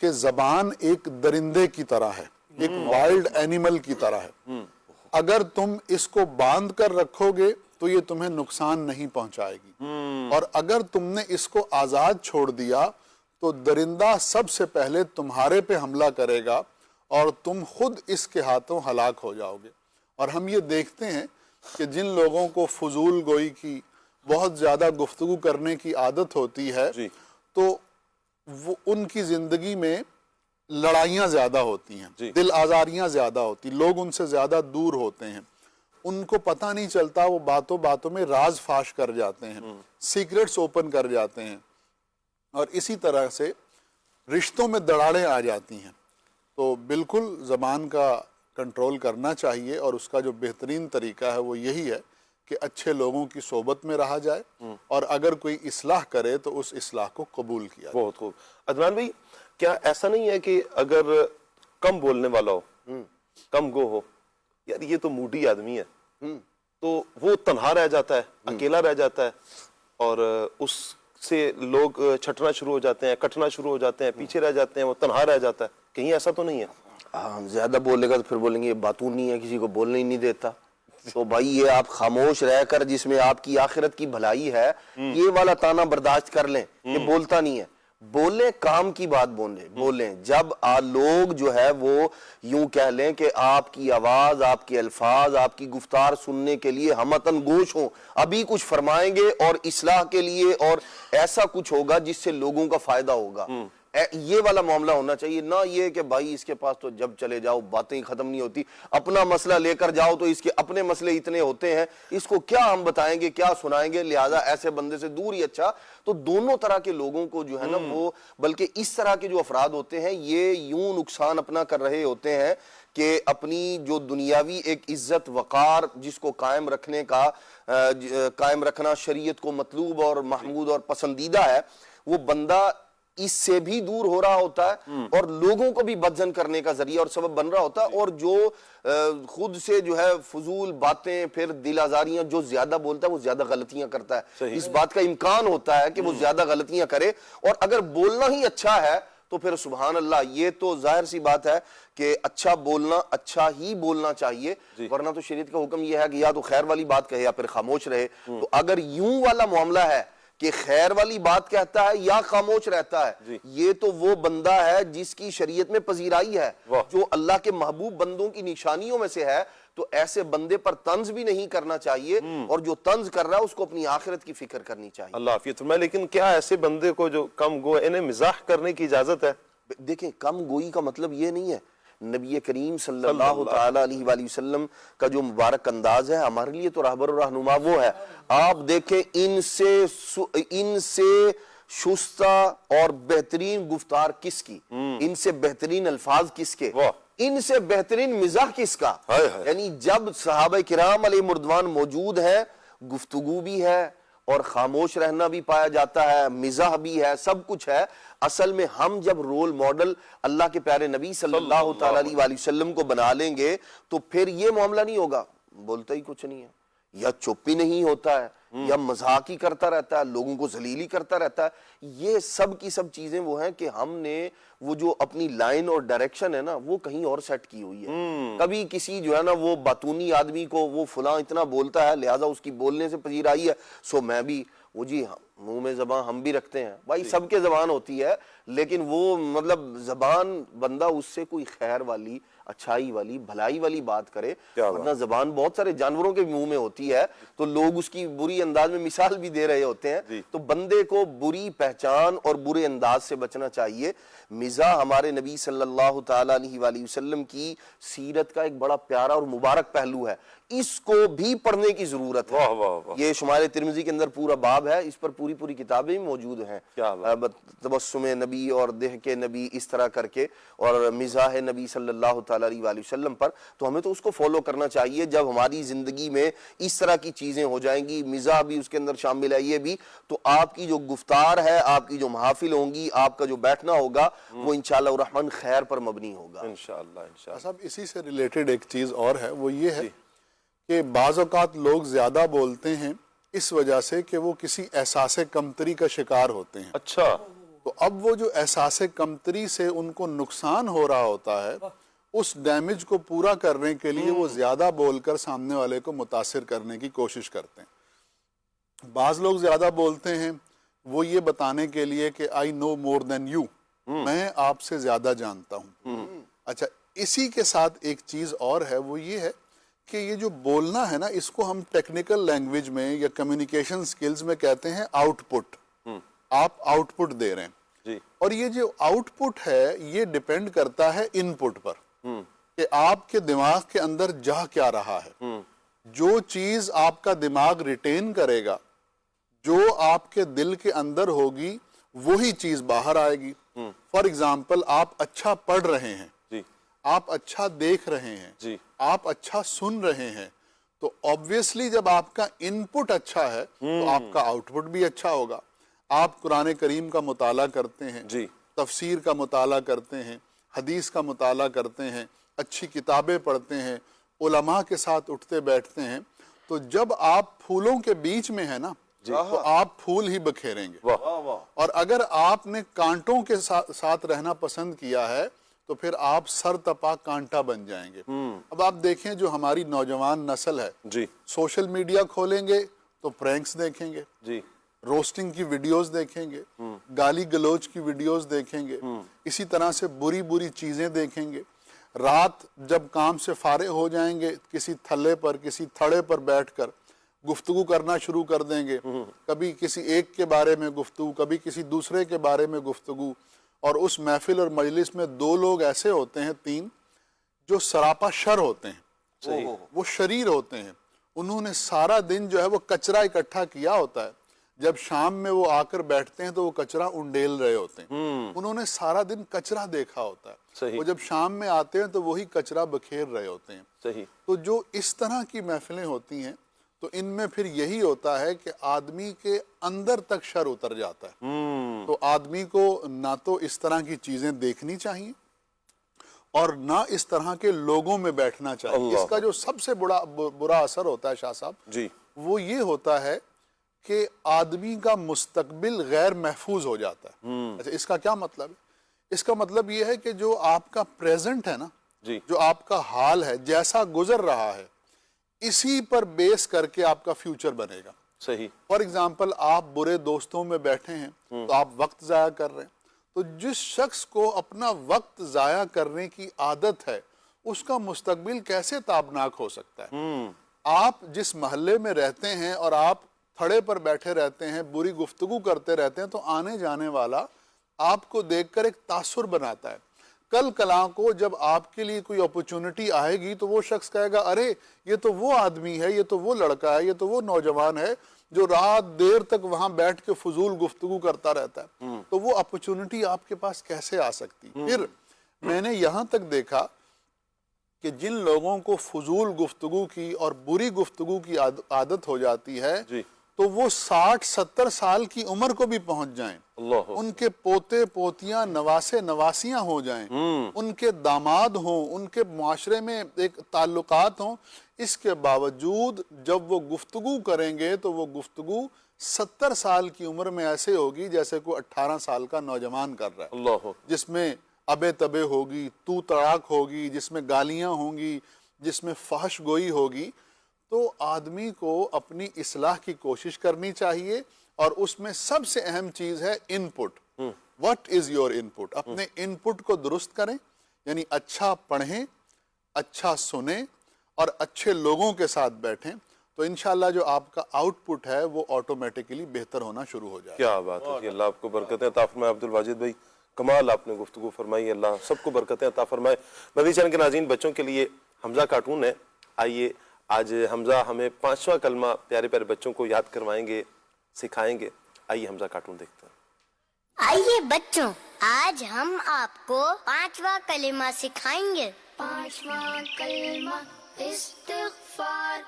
کہ زبان ایک درندے کی طرح ہے, ایک وائلڈ اینیمل کی طرح ہے. اگر تم اس کو باندھ کر رکھو گے تو یہ تمہیں نقصان نہیں پہنچائے گی, اور اگر تم نے اس کو آزاد چھوڑ دیا تو درندہ سب سے پہلے تمہارے پہ حملہ کرے گا اور تم خود اس کے ہاتھوں ہلاک ہو جاؤ گے. اور ہم یہ دیکھتے ہیں کہ جن لوگوں کو فضول گوئی کی, بہت زیادہ گفتگو کرنے کی عادت ہوتی ہے تو وہ ان کی زندگی میں لڑائیاں زیادہ ہوتی ہیں, دل آزاریاں زیادہ ہوتی, لوگ ان سے زیادہ دور ہوتے ہیں, ان کو پتہ نہیں چلتا, وہ باتوں باتوں میں راز فاش کر جاتے ہیں, سیکرٹس اوپن کر جاتے ہیں, اور اسی طرح سے رشتوں میں دراڑیں آ جاتی ہیں. تو بالکل زبان کا کنٹرول کرنا چاہیے, اور اس کا جو بہترین طریقہ ہے وہ یہی ہے کہ اچھے لوگوں کی صحبت میں رہا جائے, اور اگر کوئی اصلاح کرے تو اس اصلاح کو قبول کیا جائے. بہت خوب. عدنان بھائی, کیا ایسا نہیں ہے کہ اگر کم بولنے والا ہو, کم گو ہو, یار یہ تو موڈی آدمی ہے, تو وہ تنہا رہ جاتا ہے, اکیلا رہ جاتا ہے, اور اس سے لوگ چھٹنا شروع ہو جاتے ہیں, کٹنا شروع ہو جاتے ہیں, پیچھے رہ جاتے ہیں, وہ تنہا رہ جاتا ہے. کہیں ایسا تو نہیں ہے؟ زیادہ بولے گا تو پھر بولیں گے یہ باتوں نہیں ہے, کسی کو بولنے ہی نہیں دیتا. تو بھائی یہ آپ خاموش رہ کر جس میں آپ کی آخرت کی بھلائی ہے, یہ والا تانا برداشت کر لیں کہ بولتا نہیں ہے. بولیں, کام کی بات بولیں. جب لوگ جو ہے وہ یوں کہہ لیں کہ آپ کی آواز, آپ کے الفاظ, آپ کی گفتار سننے کے لیے ہمتن گوش ہوں, ابھی کچھ فرمائیں گے اور اصلاح کے لیے, اور ایسا کچھ ہوگا جس سے لوگوں کا فائدہ ہوگا. یہ والا معاملہ ہونا چاہیے, نہ یہ کہ بھائی اس کے پاس تو جب چلے جاؤ باتیں ختم نہیں ہوتی, اپنا مسئلہ لے کر جاؤ تو اس کے اپنے مسئلے اتنے ہوتے ہیں, اس کو کیا ہم بتائیں گے, کیا سنائیں گے, لہذا ایسے بندے سے دور ہی اچھا. تو دونوں طرح کے لوگوں کو جو ہے نا وہ, بلکہ اس طرح کے جو افراد ہوتے ہیں یہ یوں نقصان اپنا کر رہے ہوتے ہیں کہ اپنی جو دنیاوی ایک عزت وقار جس کو قائم رکھنا شریعت کو مطلوب اور محمود اور پسندیدہ ہے, وہ بندہ اس سے بھی دور ہو رہا ہوتا ہے اور لوگوں کو بھی بدزن کرنے کا ذریعہ اور سبب بن رہا ہوتا ہے. اور جو خود سے جو ہے فضول باتیں, پھر دل آزاریاں, جو زیادہ بولتا ہے وہ زیادہ غلطیاں کرتا ہے. اس بات کا امکان ہوتا ہے کہ وہ زیادہ غلطیاں کرے, اور اگر بولنا ہی اچھا ہے تو پھر سبحان اللہ, یہ تو ظاہر سی بات ہے کہ اچھا بولنا, اچھا ہی بولنا چاہیے, ورنہ تو شریعت کا حکم یہ ہے کہ یا تو خیر والی بات کہے یا پھر خاموش رہے. تو اگر یوں والا معاملہ ہے کہ خیر والی بات کہتا ہے یا خاموش رہتا ہے, یہ تو وہ بندہ ہے جس کی شریعت میں پذیرائی ہے, جو اللہ کے محبوب بندوں کی نشانیوں میں سے ہے. تو ایسے بندے پر طنز بھی نہیں کرنا چاہیے, اور جو طنز کر رہا ہے اس کو اپنی آخرت کی فکر کرنی چاہیے. اللہ عافیت فرمائے. لیکن کیا ایسے بندے کو جو کم گو, انہیں مزاح کرنے کی اجازت ہے؟ دیکھیں, کم گوئی کا مطلب یہ نہیں ہے نبی کریم صلی اللہ تعالی علیہ وآلہ وسلم کا جو مبارک انداز ہے ہمارے لیے تو راہبر و رہنما وہ ہے. آپ دیکھیں ان سے شستہ اور بہترین گفتار کس کی, ان سے بہترین الفاظ کس کے, ان سے بہترین مزاح کس کا. یعنی جب صحابہ کرام علیہ مردوان موجود ہیں گفتگو بھی ہے اور خاموش رہنا بھی پایا جاتا ہے, مزاح بھی ہے, سب کچھ ہے. اصل میں ہم جب رول ماڈل اللہ کے پیارے نبی صلی اللہ تعالی علیہ وآلہ وسلم کو بنا لیں گے تو پھر یہ معاملہ نہیں ہوگا بولتا ہی کچھ نہیں ہے, یا چپ ہی نہیں ہوتا ہے, یا مذاق ہی کرتا رہتا ہے, لوگوں کو ذلیل ہی کرتا رہتا ہے. یہ سب کی سب چیزیں وہ ہیں کہ ہم نے وہ جو اپنی لائن اور ڈائریکشن ہے نا وہ کہیں اور سیٹ کی ہوئی ہے. کبھی کسی جو ہے نا وہ باتونی آدمی کو وہ فلاں اتنا بولتا ہے لہٰذا اس کی بولنے سے پذیر آئی ہے سو میں بھی وہ جی منہ میں زبان ہم بھی رکھتے ہیں. بھائی سب کے زبان ہوتی ہے لیکن وہ مطلب زبان بندہ اس سے کوئی خیر والی اچھائی والی بھلائی والی بات کرے, ورنہ زبان بہت سارے جانوروں کے منہ میں ہوتی ہے تو لوگ اس کی بری انداز میں مثال بھی دے رہے ہوتے ہیں. تو بندے کو بری پہچان اور برے انداز سے بچنا چاہیے. مزاح ہمارے نبی صلی اللہ تعالی علیہ وآلہ وسلم کی سیرت کا ایک بڑا پیارا اور مبارک پہلو ہے, اس کو بھی پڑھنے کی ضرورت ہے. یہ شمار ترمذی کے اندر پورا باب ہے, اس پر پوری کتابیں موجود ہیں, تبسم نبی اور دہک نبی اس طرح کر کے, اور مزاح نبی صلی اللہ تعالی علیہ وآلہ وسلم پر. تو ہمیں تو اس کو فالو کرنا چاہیے. جب ہماری زندگی میں اس طرح کی چیزیں ہو جائیں گی, مزاح بھی اس کے اندر شامل ہے یہ بھی, تو آپ کی جو گفتار ہے, آپ کی جو محافل ہوں گی, آپ کا جو بیٹھنا ہوگا وہ انشاءاللہ الرحمن خیر پر مبنی ہوگا انشاءاللہ. صاحب اسی سے ریلیٹڈ ایک چیز اور ہے, وہ یہ ہے کہ بعض اوقات لوگ زیادہ بولتے ہیں اس وجہ سے کہ وہ کسی احساس کمتری کا شکار ہوتے ہیں. اچھا, تو اب وہ جو احساس کمتری سے ان کو نقصان ہو رہا ہوتا ہے اس ڈیمیج کو پورا کرنے کے لیے وہ زیادہ بول کر سامنے والے کو متاثر کرنے کی کوشش کرتے ہیں. بعض لوگ زیادہ بولتے ہیں وہ یہ بتانے کے لیے کہ I know more than you, میں آپ سے زیادہ جانتا ہوں. اچھا, اسی کے ساتھ ایک چیز اور ہے, وہ یہ ہے کہ یہ جو بولنا ہے نا اس کو ہم ٹیکنیکل لینگویج میں یا کمیونیکیشن سکلز میں کہتے ہیں آؤٹ پٹ. آپ آؤٹ پٹ دے رہے ہیں, اور یہ جو آؤٹ پٹ ہے یہ ڈیپینڈ کرتا ہے ان پٹ پر کہ آپ کے دماغ کے اندر جا کیا رہا ہے. جو چیز آپ کا دماغ ریٹین کرے گا, جو آپ کے دل کے اندر ہوگی, وہی چیز باہر آئے گی. فار ایگزامپل آپ اچھا پڑھ رہے ہیں, آپ اچھا دیکھ رہے ہیں, آپ اچھا سن رہے ہیں, تو obviously جب آپ کا ان پٹ اچھا ہے تو آپ کا آؤٹ پٹ بھی اچھا ہوگا. آپ قرآن کریم کا مطالعہ کرتے ہیں, تفسیر کا مطالعہ کرتے ہیں, حدیث کا مطالعہ کرتے ہیں, اچھی کتابیں پڑھتے ہیں, علماء کے ساتھ اٹھتے بیٹھتے ہیں, تو جب آپ پھولوں کے بیچ میں ہیں نا تو آپ پھول ہی بکھیریں گے. اور اگر آپ نے کانٹوں کے ساتھ رہنا پسند کیا ہے تو پھر آپ سر تپا کانٹا بن جائیں گے. اب آپ دیکھیں جو ہماری نوجوان نسل ہے, سوشل میڈیا کھولیں گے تو پرینکس دیکھیں گے, روسٹنگ کی ویڈیوز دیکھیں گے, گالی گلوچ کی ویڈیوز دیکھیں گے, اسی طرح سے بری چیزیں دیکھیں گے. رات جب کام سے فارغ ہو جائیں گے کسی تھلے پر کسی تھڑے پر بیٹھ کر گفتگو کرنا شروع کر دیں گے, کبھی کسی ایک کے بارے میں گفتگو, کبھی کسی دوسرے کے بارے میں گفتگو. اور اس محفل اور مجلس میں دو لوگ ایسے ہوتے ہیں, تین, جو سراپا شر ہوتے ہیں, وہ شریر ہوتے ہیں. انہوں نے سارا دن جو ہے وہ کچرا اکٹھا کیا ہوتا ہے, جب شام میں وہ آ کر بیٹھتے ہیں تو وہ کچرا انڈیل رہے ہوتے ہیں. انہوں نے سارا دن کچرا دیکھا ہوتا ہے, وہ جب شام میں آتے ہیں تو وہی کچرا بکھیر رہے ہوتے ہیں. تو جو اس طرح کی محفلیں ہوتی ہیں تو ان میں پھر یہی ہوتا ہے کہ آدمی کے اندر تک شر اتر جاتا ہے. تو آدمی کو نہ تو اس طرح کی چیزیں دیکھنی چاہیے اور نہ اس طرح کے لوگوں میں بیٹھنا چاہیے. اس کا جو سب سے برا اثر ہوتا ہے شاہ صاحب, وہ یہ ہوتا ہے کہ آدمی کا مستقبل غیر محفوظ ہو جاتا ہے. اچھا, اس کا کیا مطلب ہے؟ اس کا مطلب یہ ہے کہ جو آپ کا پریزنٹ ہے نا, جو آپ کا حال ہے, جیسا گزر رہا ہے, اسی پر بیس کر کے آپ کا فیوچر بنے گا. فار ایگزامپل آپ برے دوستوں میں بیٹھے ہیں تو آپ وقت ضائع کر رہے ہیں. تو جس شخص کو اپنا وقت ضائع کرنے کی عادت ہے اس کا مستقبل کیسے تابناک ہو سکتا ہے؟ آپ جس محلے میں رہتے ہیں اور آپ تھڑے پر بیٹھے رہتے ہیں, بری گفتگو کرتے رہتے ہیں, تو آنے جانے والا آپ کو دیکھ کر ایک تاثر بناتا ہے. کل کلاں کو جب آپ کے لیے کوئی اپرچونٹی آئے گی تو وہ شخص کہے گا ارے یہ تو وہ آدمی ہے, یہ تو وہ لڑکا ہے, یہ تو وہ نوجوان ہے جو رات دیر تک وہاں بیٹھ کے فضول گفتگو کرتا رہتا ہے. تو وہ اپرچونٹی آپ کے پاس کیسے آ سکتی؟ پھر میں نے یہاں تک دیکھا کہ جن لوگوں کو فضول گفتگو کی اور بری گفتگو کی عادت ہو جاتی ہے تو وہ 60-70 سال کی عمر کو بھی پہنچ جائیں, ان کے پوتے پوتیاں نواسے نواسیاں ہو جائیں, ان کے داماد ہوں, ان کے معاشرے میں ایک تعلقات ہوں, اس کے باوجود جب وہ گفتگو کریں گے تو وہ گفتگو 70 سال کی عمر میں ایسے ہوگی جیسے کوئی 18 سال کا نوجوان کر رہا ہے, جس میں ابے تبے ہوگی, تو تڑاک ہوگی, جس میں گالیاں ہوں گی, جس میں فحش گوئی ہوگی. تو آدمی کو اپنی اصلاح کی کوشش کرنی چاہیے, اور اس میں سب سے اہم چیز ہے ان پٹ. وٹ از یور ان پٹ؟ اپنے ان پٹ کو درست کریں, یعنی اچھا پڑھیں, اچھا سنیں اور اچھے لوگوں کے ساتھ بیٹھیں, تو انشاءاللہ جو آپ کا آؤٹ پٹ ہے وہ آٹومیٹکلی بہتر ہونا شروع ہو جائے. کیا بات ہے, اللہ آپ کو برکتیں عطا فرمائے. عبد الواجد بھائی کمال آپ نے گفتگو فرمائی, اللہ سب کو برکتیں عطا فرمائے. مدنی چینل کے ناظرین, بچوں کے لیے حمزہ کارٹون ہے. آئیے آج حمزہ ہمیں 5واں کلمہ پیارے پیارے بچوں کو یاد کروائیں گے, سکھائیں گے. آئیے حمزہ کارٹون دیکھتے ہیں. آئیے بچوں, آج ہم آپ کو 5واں کلمہ سکھائیں گے. 5واں کلمہ استغفار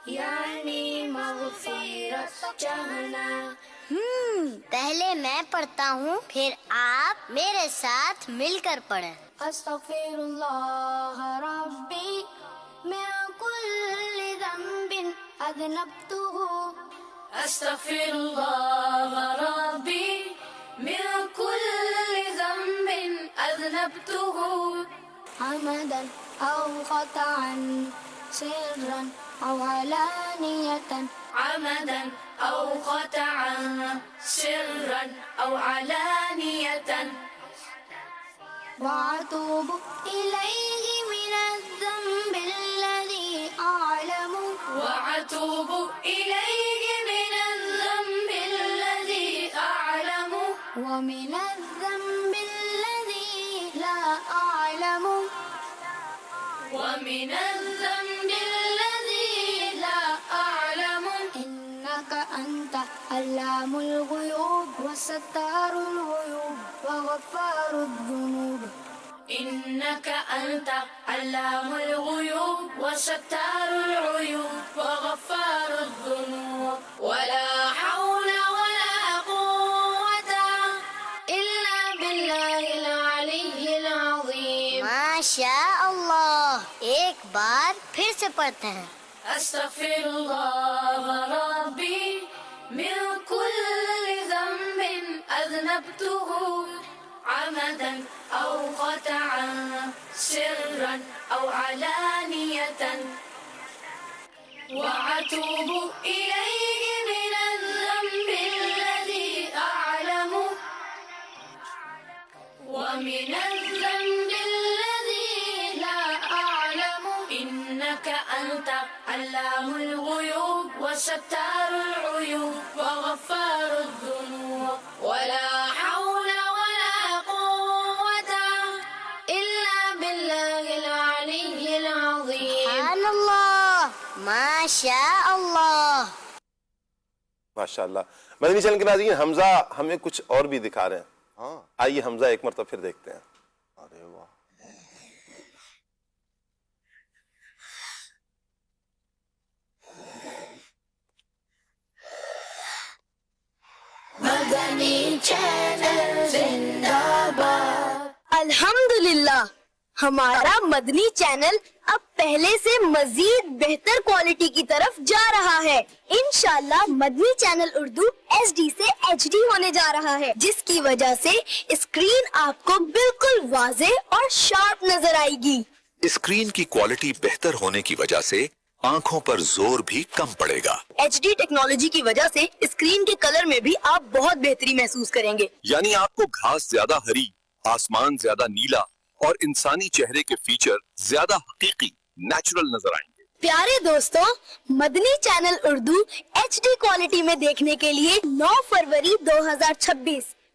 یعنی مغفرت چاہنا. پہلے میں پڑھتا ہوں, پھر آپ میرے ساتھ مل کر پڑھیں. استغفر اللہ ربی من کل ذنب اذنبتہ. استغفر اللہ ربی من کل ذنب اذنبتہ. عمدا او خطأ سرا او علانیة. عمدا او خطأ سرا او علانیة. واتوب الیہ من الذنب الذی اعلم. واتوب الیہ من الذنب الذی اعلم. ومن الذنب الذی لا اعلم. ومن الذنب الذی لا اعلم. انک انت علام الغیوب وستار الغیوب وغفار الذنوب. انک انت علام الغیوب وستار العیوب وغفار الذنوب. ولا حول ولا قوة الا باللہ العلی العظیم. ماشاء اللہ. ایک بار پھر سے پڑھتے ہیں. استغفر اللہ ربی من کل ذنب اذنبتہ. عمدا او خطأ سرا او علانیة. واتوب الیہ من الذنب الذی اعلم. ومن الذنب الذی لا اعلم. انک انت علام الغیوب وستار العیوب وغفار الذنوب. ولا حول ولا قوة الا باللہ العلی العظیم. سبحان اللہ. ماشاء اللہ. ماشاء اللہ. مدنی چینل کے ناظرین, حمزہ ہمیں کچھ اور بھی دکھا رہے ہیں. آئیے حمزہ ایک مرتبہ پھر دیکھتے ہیں. ارے واہ. مدنی چینل زندہ باد. الحمدللہ, ہمارا مدنی چینل اب پہلے سے مزید بہتر کوالٹی کی طرف جا رہا ہے. انشاءاللہ مدنی چینل اردو HD سے HD ہونے جا رہا ہے, جس کی وجہ سے اسکرین آپ کو بالکل واضح اور شارپ نظر آئے گی. اسکرین کی کوالٹی بہتر ہونے کی وجہ سے آنکھوں پر زور بھی کم پڑے گا. HD ٹیکنالوجی کی وجہ سے اسکرین کے کلر میں بھی آپ بہت بہتری محسوس کریں گے. یعنی آپ کو گھاس زیادہ ہری, آسمان زیادہ نیلا اور انسانی چہرے کے فیچر زیادہ حقیقی نیچرل نظر آئیں گے. پیارے دوستوں, مدنی چینل اردو HD کوالٹی میں دیکھنے کے لیے 9 فروری 2026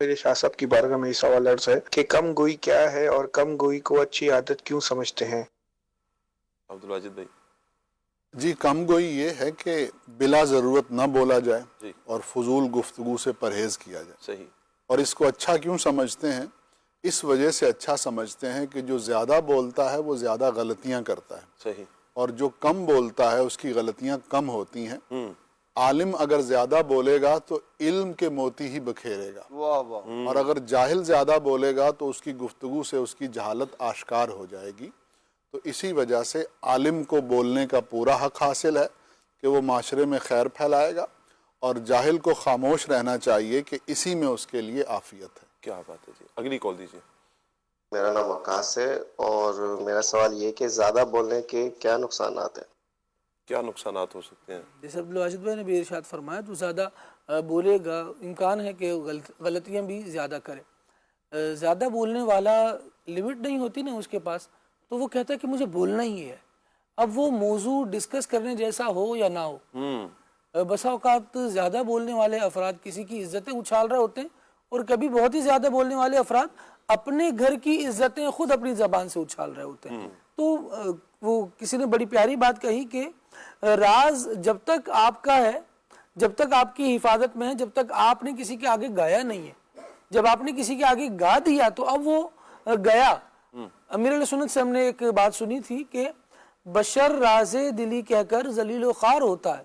میرے شاہ صاحب کی بارگاہ میں یہ سوال عرض ہے کہ کم گوئی کیا ہے اور کم گوئی کو اچھی عادت کیوں سمجھتے ہیں؟ عبدالواجد بھائی. جی، کم گوئی یہ ہے کہ بلا ضرورت نہ بولا جائے اور فضول گفتگو سے پرہیز کیا جائے. صحیح. اور اس کو اچھا کیوں سمجھتے ہیں؟ اس وجہ سے اچھا سمجھتے ہیں کہ جو زیادہ بولتا ہے وہ زیادہ غلطیاں کرتا ہے. صحیح. اور جو کم بولتا ہے اس کی غلطیاں کم ہوتی ہیں. عالم اگر زیادہ بولے گا تو علم کے موتی ہی بکھیرے گا. اور اگر جاہل زیادہ بولے گا تو اس کی گفتگو سے اس کی جہالت آشکار ہو جائے گی. تو اسی وجہ سے عالم کو بولنے کا پورا حق حاصل ہے کہ وہ معاشرے میں خیر پھیلائے گا، اور جاہل کو خاموش رہنا چاہیے کہ اسی میں اس کے لیے عافیت ہے. کیا بات ہے جی. اگلی کال دیجیے. میرا نام وقاص ہے اور میرا سوال یہ کہ زیادہ بولنے کے کیا نقصانات ہیں؟ کیا نقصانات ہو سکتے ہیں؟ جیسے عبدالواجد بھائی نے بھی ارشاد فرمایا، تو زیادہ بولے گا امکان ہے کہ غلطیاں بھی زیادہ کرے. زیادہ بولنے والا لمٹ نہیں ہوتی نا اس کے پاس، تو وہ کہتا ہے کہ مجھے بولنا ہی ہے. اب وہ موضوع ڈسکس کرنے جیسا ہو یا نہ ہو، بسا اوقات زیادہ بولنے والے افراد کسی کی عزتیں اچھال رہے ہوتے ہیں، اور کبھی بہت ہی زیادہ بولنے والے افراد اپنے گھر کی عزتیں خود اپنی زبان سے اچھال رہے ہوتے ہیں. تو وہ کسی نے بڑی پیاری بات کہی کہ راز جب تک آپ کا ہے، جب تک آپ کی حفاظت میں ہے، جب تک آپ نے کسی کے آگے گایا نہیں ہے. جب آپ نے کسی کے آگے گا دیا تو اب وہ گیا. امیر علیہ سنت سے ہم نے ایک بات سنی تھی کہ بشر راز دلی کہہ کر ذلیل و خوار ہوتا ہے،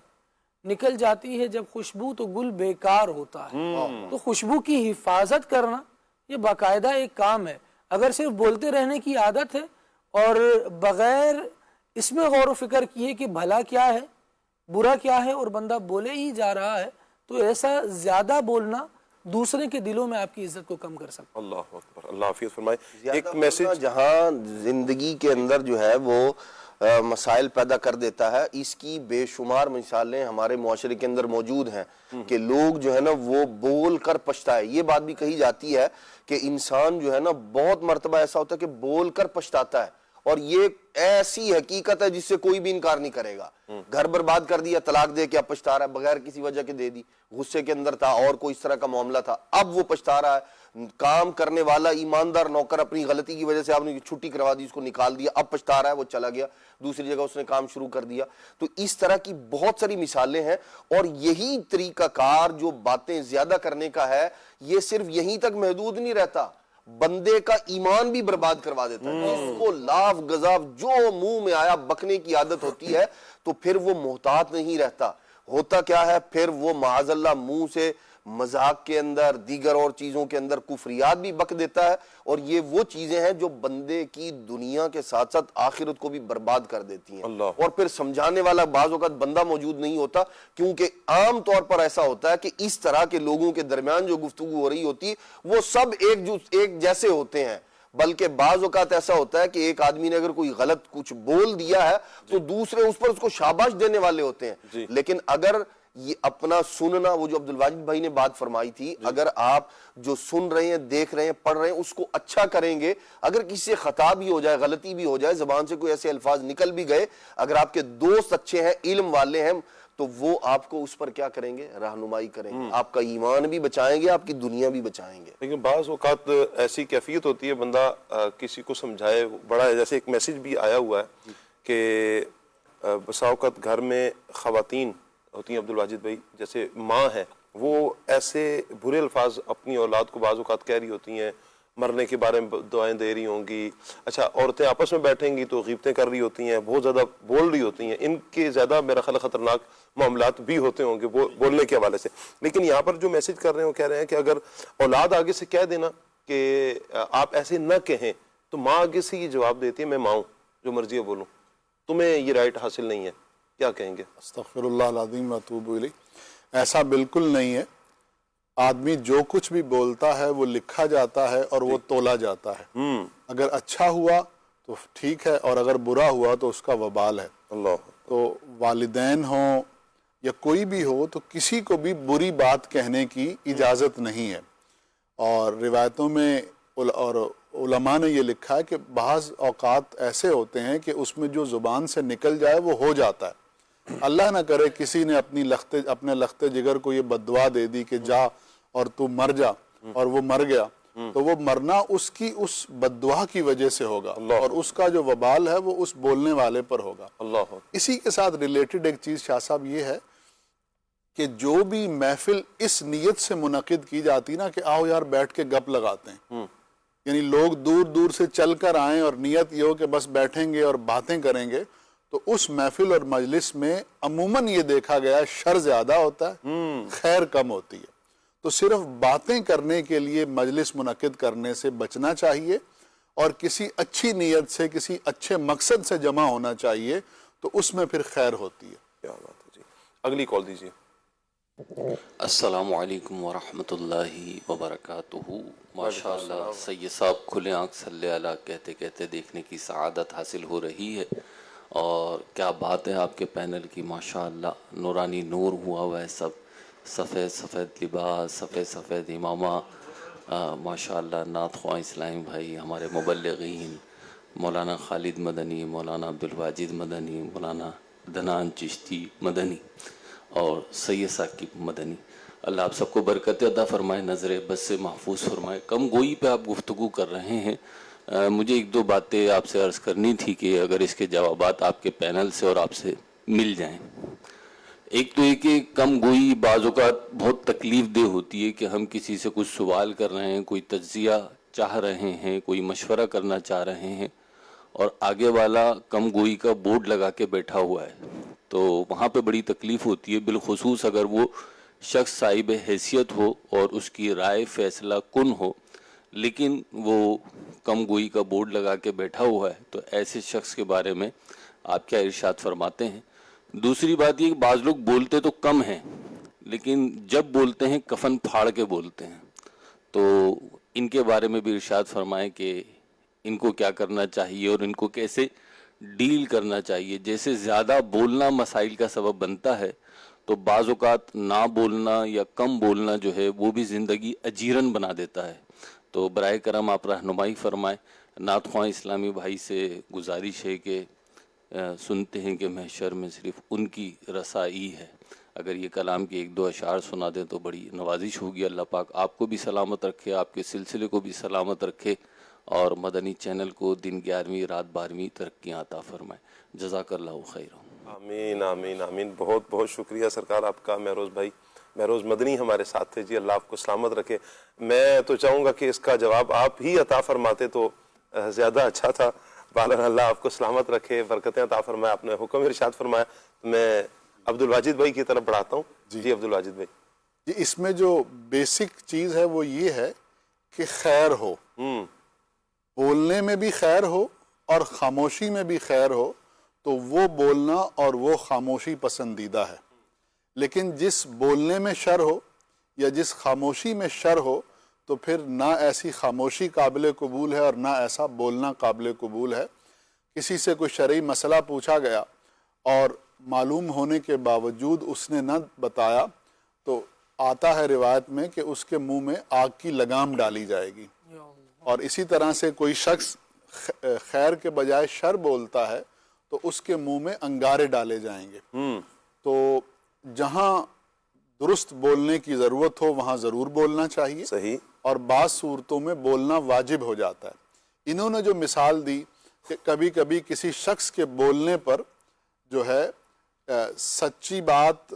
نکل جاتی ہے جب خوشبو تو گل بیکار ہوتا ہے. تو خوشبو کی حفاظت کرنا یہ باقاعدہ ایک کام ہے. اگر صرف بولتے رہنے کی عادت ہے اور بغیر اس میں غور و فکر کیے کہ بھلا کیا ہے برا کیا ہے اور بندہ بولے ہی جا رہا ہے، تو ایسا زیادہ بولنا دوسرے کے دلوں میں آپ کی عزت کو کم کر سکتا. اللہ اکبر. اللہ حافظ فرمائے. ایک میسج جہاں زندگی کے اندر جو ہے وہ مسائل پیدا کر دیتا ہے، اس کی بے شمار مثالیں ہمارے معاشرے کے اندر موجود ہیں کہ لوگ جو ہے نا وہ بول کر پچھتائے. یہ بات بھی کہی جاتی ہے کہ انسان جو ہے نا بہت مرتبہ ایسا ہوتا ہے کہ بول کر پچھتاتا ہے، اور یہ ایسی حقیقت ہے جس سے کوئی بھی انکار نہیں کرے گا. گھر برباد کر دیا، طلاق دے کے اب پچھتا رہا ہے، بغیر کسی وجہ کے دے دی، غصے کے اندر تھا اور کوئی اس طرح کا معاملہ تھا، اب وہ پچھتا رہا ہے. کام کرنے والا ایماندار نوکر اپنی غلطی کی وجہ سے آپ نے چھٹی کروا دی، اس کو نکال دیا، اب پچھتا رہا ہے، وہ چلا گیا دوسری جگہ اس نے کام شروع کر دیا. تو اس طرح کی بہت ساری مثالیں ہیں، اور یہی طریقہ کار جو باتیں زیادہ کرنے کا ہے یہ صرف یہیں تک محدود نہیں رہتا، بندے کا ایمان بھی برباد کروا دیتا ہے. اس کو لاف گزاف جو منہ میں آیا بکنے کی عادت ہوتی ہے تو پھر وہ محتاط نہیں رہتا. ہوتا کیا ہے پھر وہ معاذ اللہ منہ سے مذاق کے اندر دیگر اور چیزوں کے اندر کفریات بھی بک دیتا ہے، اور یہ وہ چیزیں ہیں جو بندے کی دنیا کے ساتھ ساتھ آخرت کو بھی برباد کر دیتی ہیں. اور پھر سمجھانے والا بعض اوقات بندہ موجود نہیں ہوتا، کیونکہ عام طور پر ایسا ہوتا ہے کہ اس طرح کے لوگوں کے درمیان جو گفتگو ہو رہی ہوتی ہے وہ سب ایک جیسے ہوتے ہیں. بلکہ بعض اوقات ایسا ہوتا ہے کہ ایک آدمی نے اگر کوئی غلط کچھ بول دیا ہے تو دوسرے اس پر اس کو شاباش دینے والے ہوتے ہیں. لیکن اگر یہ اپنا سننا، وہ جو عبدالواجد بھائی نے بات فرمائی تھی، اگر آپ جو سن رہے ہیں، دیکھ رہے ہیں، پڑھ رہے ہیں اس کو اچھا کریں گے، اگر کسی سے خطا بھی ہو جائے، غلطی بھی ہو جائے، زبان سے کوئی ایسے الفاظ نکل بھی گئے، اگر آپ کے دوست اچھے ہیں، علم والے ہیں، تو وہ آپ کو اس پر کیا کریں گے؟ رہنمائی کریں گے. آپ کا ایمان بھی بچائیں گے، آپ کی دنیا بھی بچائیں گے. لیکن بعض اوقات ایسی کیفیت ہوتی ہے بندہ کسی کو سمجھائے بڑا، جیسے ایک میسج بھی آیا ہوا ہے کہ بسا اوقات گھر میں خواتین ہوتی ہیں عبدالواجد بھائی، جیسے ماں ہے، وہ ایسے برے الفاظ اپنی اولاد کو بعض اوقات کہہ رہی ہوتی ہیں، مرنے کے بارے میں دعائیں دے رہی ہوں گی. اچھا، عورتیں آپس میں بیٹھیں گی تو غیبتیں کر رہی ہوتی ہیں، بہت زیادہ بول رہی ہوتی ہیں. ان کے زیادہ میرا خیال خطرناک معاملات بھی ہوتے ہوں گے بولنے کے حوالے سے. لیکن یہاں پر جو میسج کر رہے ہیں وہ کہہ رہے ہیں کہ اگر اولاد آگے سے کہہ دینا کہ آپ ایسے نہ کہیں، تو ماں آگے سے یہ جواب دیتی ہے میں ماں ہوں، جو مرضی ہے بولوں، تمہیں یہ رائٹ حاصل نہیں ہے. کیا کہیں گے؟ استغفر اللہ العظیم و اتوب الیہ. ایسا بالکل نہیں ہے. آدمی جو کچھ بھی بولتا ہے وہ لکھا جاتا ہے اور وہ تولا جاتا ہے. اگر اچھا ہوا تو ٹھیک ہے، اور اگر برا ہوا تو اس کا وبال ہے. تو والدین ہوں یا کوئی بھی ہو تو کسی کو بھی بری بات کہنے کی اجازت نہیں ہے. اور روایتوں میں اور علماء نے یہ لکھا ہے کہ بعض اوقات ایسے ہوتے ہیں کہ اس میں جو زبان سے نکل جائے وہ ہو جاتا ہے. اللہ نہ کرے کسی نے اپنے لخت جگر کو یہ بد دعا دے دی کہ جا اور تو مر جا، اور وہ مر گیا تو وہ مرنا اس کی اس بددعا کی وجہ سے ہوگا اور اس کا جو وبال ہے وہ اس بولنے والے پر ہوگا. اسی کے ساتھ ریلیٹڈ ایک چیز شاہ صاحب یہ ہے کہ جو بھی محفل اس نیت سے منعقد کی جاتی نا کہ آؤ یار بیٹھ کے گپ لگاتے ہیں, یعنی لوگ دور دور سے چل کر آئیں اور نیت یہ ہو کہ بس بیٹھیں گے اور باتیں کریں گے, تو اس محفل اور مجلس میں عموماً یہ دیکھا گیا شر زیادہ ہوتا ہے, خیر کم ہوتی ہے. تو صرف باتیں کرنے کے لیے مجلس منعقد کرنے سے بچنا چاہیے اور کسی اچھی نیت سے کسی اچھے مقصد سے جمع ہونا چاہیے, تو اس میں پھر خیر ہوتی ہے. کیا بات ہے جی. اگلی کال دیجیے. السلام علیکم ورحمۃ اللہ وبرکاتہ. ماشاءاللہ سید صاحب کھلے آنکھ صلی اللہ کہتے کہتے دیکھنے کی سعادت حاصل ہو رہی ہے, اور کیا بات ہے آپ کے پینل کی, ماشاءاللہ نورانی نور ہوا ہوا ہے, سب سفید سفید لباس, سفید سفید امامہ, ماشاءاللہ نعت خواں اسلامی بھائی, ہمارے مبلغین مولانا خالد مدنی, مولانا عبدالواجد مدنی, مولانا دنان چشتی مدنی اور سید ثاقب مدنی. اللہ آپ سب کو برکت عطا فرمائے, نظر بس سے محفوظ فرمائے. کم گوئی پہ آپ گفتگو کر رہے ہیں, مجھے ایک دو باتیں آپ سے عرض کرنی تھی کہ اگر اس کے جوابات آپ کے پینل سے اور آپ سے مل جائیں. ایک تو یہ کہ کم گوئی بعض اوقات بہت تکلیف دہ ہوتی ہے کہ ہم کسی سے کچھ سوال کر رہے ہیں, کوئی تجزیہ چاہ رہے ہیں, کوئی مشورہ کرنا چاہ رہے ہیں, اور آگے والا کم گوئی کا بورڈ لگا کے بیٹھا ہوا ہے, تو وہاں پہ بڑی تکلیف ہوتی ہے, بالخصوص اگر وہ شخص صاحب حیثیت ہو اور اس کی رائے فیصلہ کن ہو, لیکن وہ کم گوئی کا بورڈ لگا کے بیٹھا ہوا ہے. تو ایسے شخص کے بارے میں آپ کیا ارشاد فرماتے ہیں؟ دوسری بات یہ کہ بعض لوگ بولتے تو کم ہیں لیکن جب بولتے ہیں کفن پھاڑ کے بولتے ہیں, تو ان کے بارے میں بھی ارشاد فرمائیں کہ ان کو کیا کرنا چاہیے اور ان کو کیسے ڈیل کرنا چاہیے. جیسے زیادہ بولنا مسائل کا سبب بنتا ہے, تو بعض اوقات نہ بولنا یا کم بولنا جو ہے وہ بھی زندگی اجیرن بنا دیتا ہے. تو برائے کرم آپ رہنمائی فرمائیں. نعت خواں اسلامی بھائی سے گزارش ہے کہ سنتے ہیں کہ محشر میں صرف ان کی رسائی ہے, اگر یہ کلام کے ایک دو اشعار سنا دیں تو بڑی نوازش ہوگی. اللہ پاک آپ کو بھی سلامت رکھے, آپ کے سلسلے کو بھی سلامت رکھے, اور مدنی چینل کو دن 11ویں رات 12ویں ترقیاں عطا فرمائے. جزاک اللہ خیر. آمین آمین آمین. بہت بہت شکریہ سرکار آپ کا. مہروز بھائی, مہروز مدنی ہمارے ساتھ تھے جی, اللہ آپ کو سلامت رکھے. میں تو چاہوں گا کہ اس کا جواب آپ ہی عطا فرماتے تو زیادہ اچھا تھا. بہرحال اللہ آپ کو سلامت رکھے, برکتیں عطا فرمائے. آپ نے حکم ارشاد فرمایا. میں عبدالواجد بھائی کی طرف بڑھاتا ہوں. جی عبدالواجد بھائی. جی اس میں جو بیسک چیز ہے وہ یہ ہے کہ خیر ہو, بولنے میں بھی خیر ہو اور خاموشی میں بھی خیر ہو, تو وہ بولنا اور وہ خاموشی پسندیدہ ہے. لیکن جس بولنے میں شر ہو یا جس خاموشی میں شر ہو, تو پھر نہ ایسی خاموشی قابل قبول ہے اور نہ ایسا بولنا قابل قبول ہے. کسی سے کوئی شرعی مسئلہ پوچھا گیا اور معلوم ہونے کے باوجود اس نے نہ بتایا, تو آتا ہے روایت میں کہ اس کے منہ میں آگ کی لگام ڈالی جائے گی. اور اسی طرح سے کوئی شخص خیر کے بجائے شر بولتا ہے تو اس کے منہ میں انگارے ڈالے جائیں گے. تو جہاں درست بولنے کی ضرورت ہو وہاں ضرور بولنا چاہیے. صحیح. اور بعض صورتوں میں بولنا واجب ہو جاتا ہے. انہوں نے جو مثال دی کہ کبھی کبھی کسی شخص کے بولنے پر جو ہے سچی بات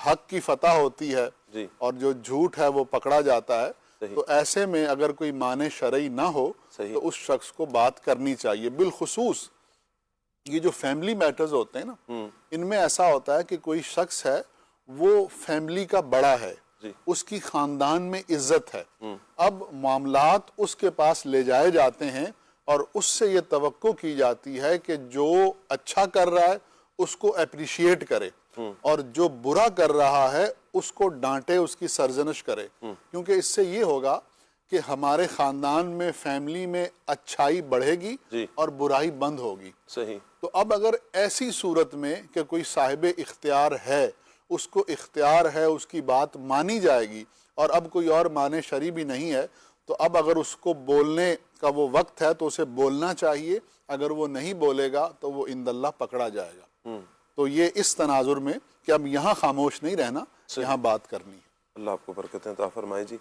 حق کی فتح ہوتی ہے اور جو جھوٹ ہے وہ پکڑا جاتا ہے. تو ایسے میں اگر کوئی معنی شرعی نہ ہو تو اس شخص کو بات کرنی چاہیے. بالخصوص یہ جو فیملی میٹرز ہوتے ہیں نا, ان میں ایسا ہوتا ہے کہ کوئی شخص ہے وہ فیملی کا بڑا ہے, اس کی خاندان میں عزت ہے. اب معاملات اس کے پاس لے جائے جاتے ہیں اور اس سے یہ توقع کی جاتی ہے کہ جو اچھا کر رہا ہے اس کو اپریشیٹ کرے اور جو برا کر رہا ہے اس کو ڈانٹے, اس کی سرزنش کرے. کیونکہ اس سے یہ ہوگا کہ ہمارے خاندان میں فیملی میں اچھائی بڑھے گی اور برائی بند ہوگی. صحیح. تو اب اگر ایسی صورت میں کہ کوئی صاحب اختیار ہے, اس کو اختیار ہے, اس کی بات مانی جائے گی اور اب کوئی اور معنی شرعی بھی نہیں ہے, تو اب اگر اس کو بولنے کا وہ وقت ہے تو اسے بولنا چاہیے. اگر وہ نہیں بولے گا تو وہ عند اللہ پکڑا جائے گا. تو یہ اس تناظر میں کہ اب یہاں خاموش نہیں رہنا, یہاں بات کرنی ہے. اللہ آپ کو برکتیں عطا فرمائے جی.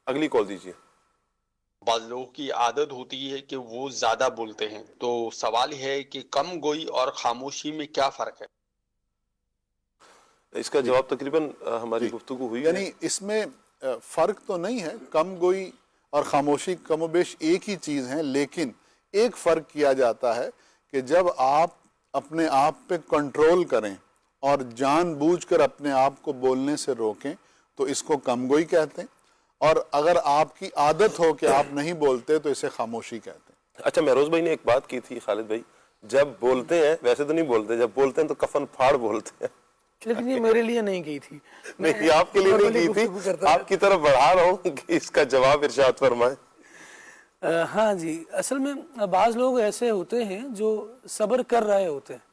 اگلی کال دیجیے. بعض لوگوں کی عادت ہوتی ہے کہ وہ زیادہ بولتے ہیں، تو سوال ہے کہ کم گوئی اور خاموشی میں کیا فرق ہے؟ اس کا جواب تقریباً ہماری گفتگو ہوئی. یعنی اس میں فرق تو نہیں ہے، کم گوئی اور خاموشی کم و بیش ایک ہی چیز ہیں، لیکن ایک فرق کیا جاتا ہے کہ جب آپ اپنے آپ پہ کنٹرول کریں اور جان بوجھ کر اپنے آپ کو بولنے سے روکیں تو اس کو کم گوئی کہتے ہیں، اور اگر آپ کی عادت ہو کہ آپ نہیں بولتے تو اسے خاموشی کہتے ہیں. اچھا، مہروز بھائی نے ایک بات کی تھی خالد بھائی، جب بولتے ہیں ویسے تو نہیں بولتے، جب بولتے ہیں تو کفن پھاڑ بولتے ہیں. لیکن یہ میرے لیے نہیں کی تھی. نہیں، آپ کے لیے نہیں کی تھی، آپ کی طرف بڑھا رہا ہوں کہ اس کا جواب ارشاد فرمائیں. ہاں جی، اصل میں بعض لوگ ایسے ہوتے ہیں جو صبر کر رہے ہوتے ہیں.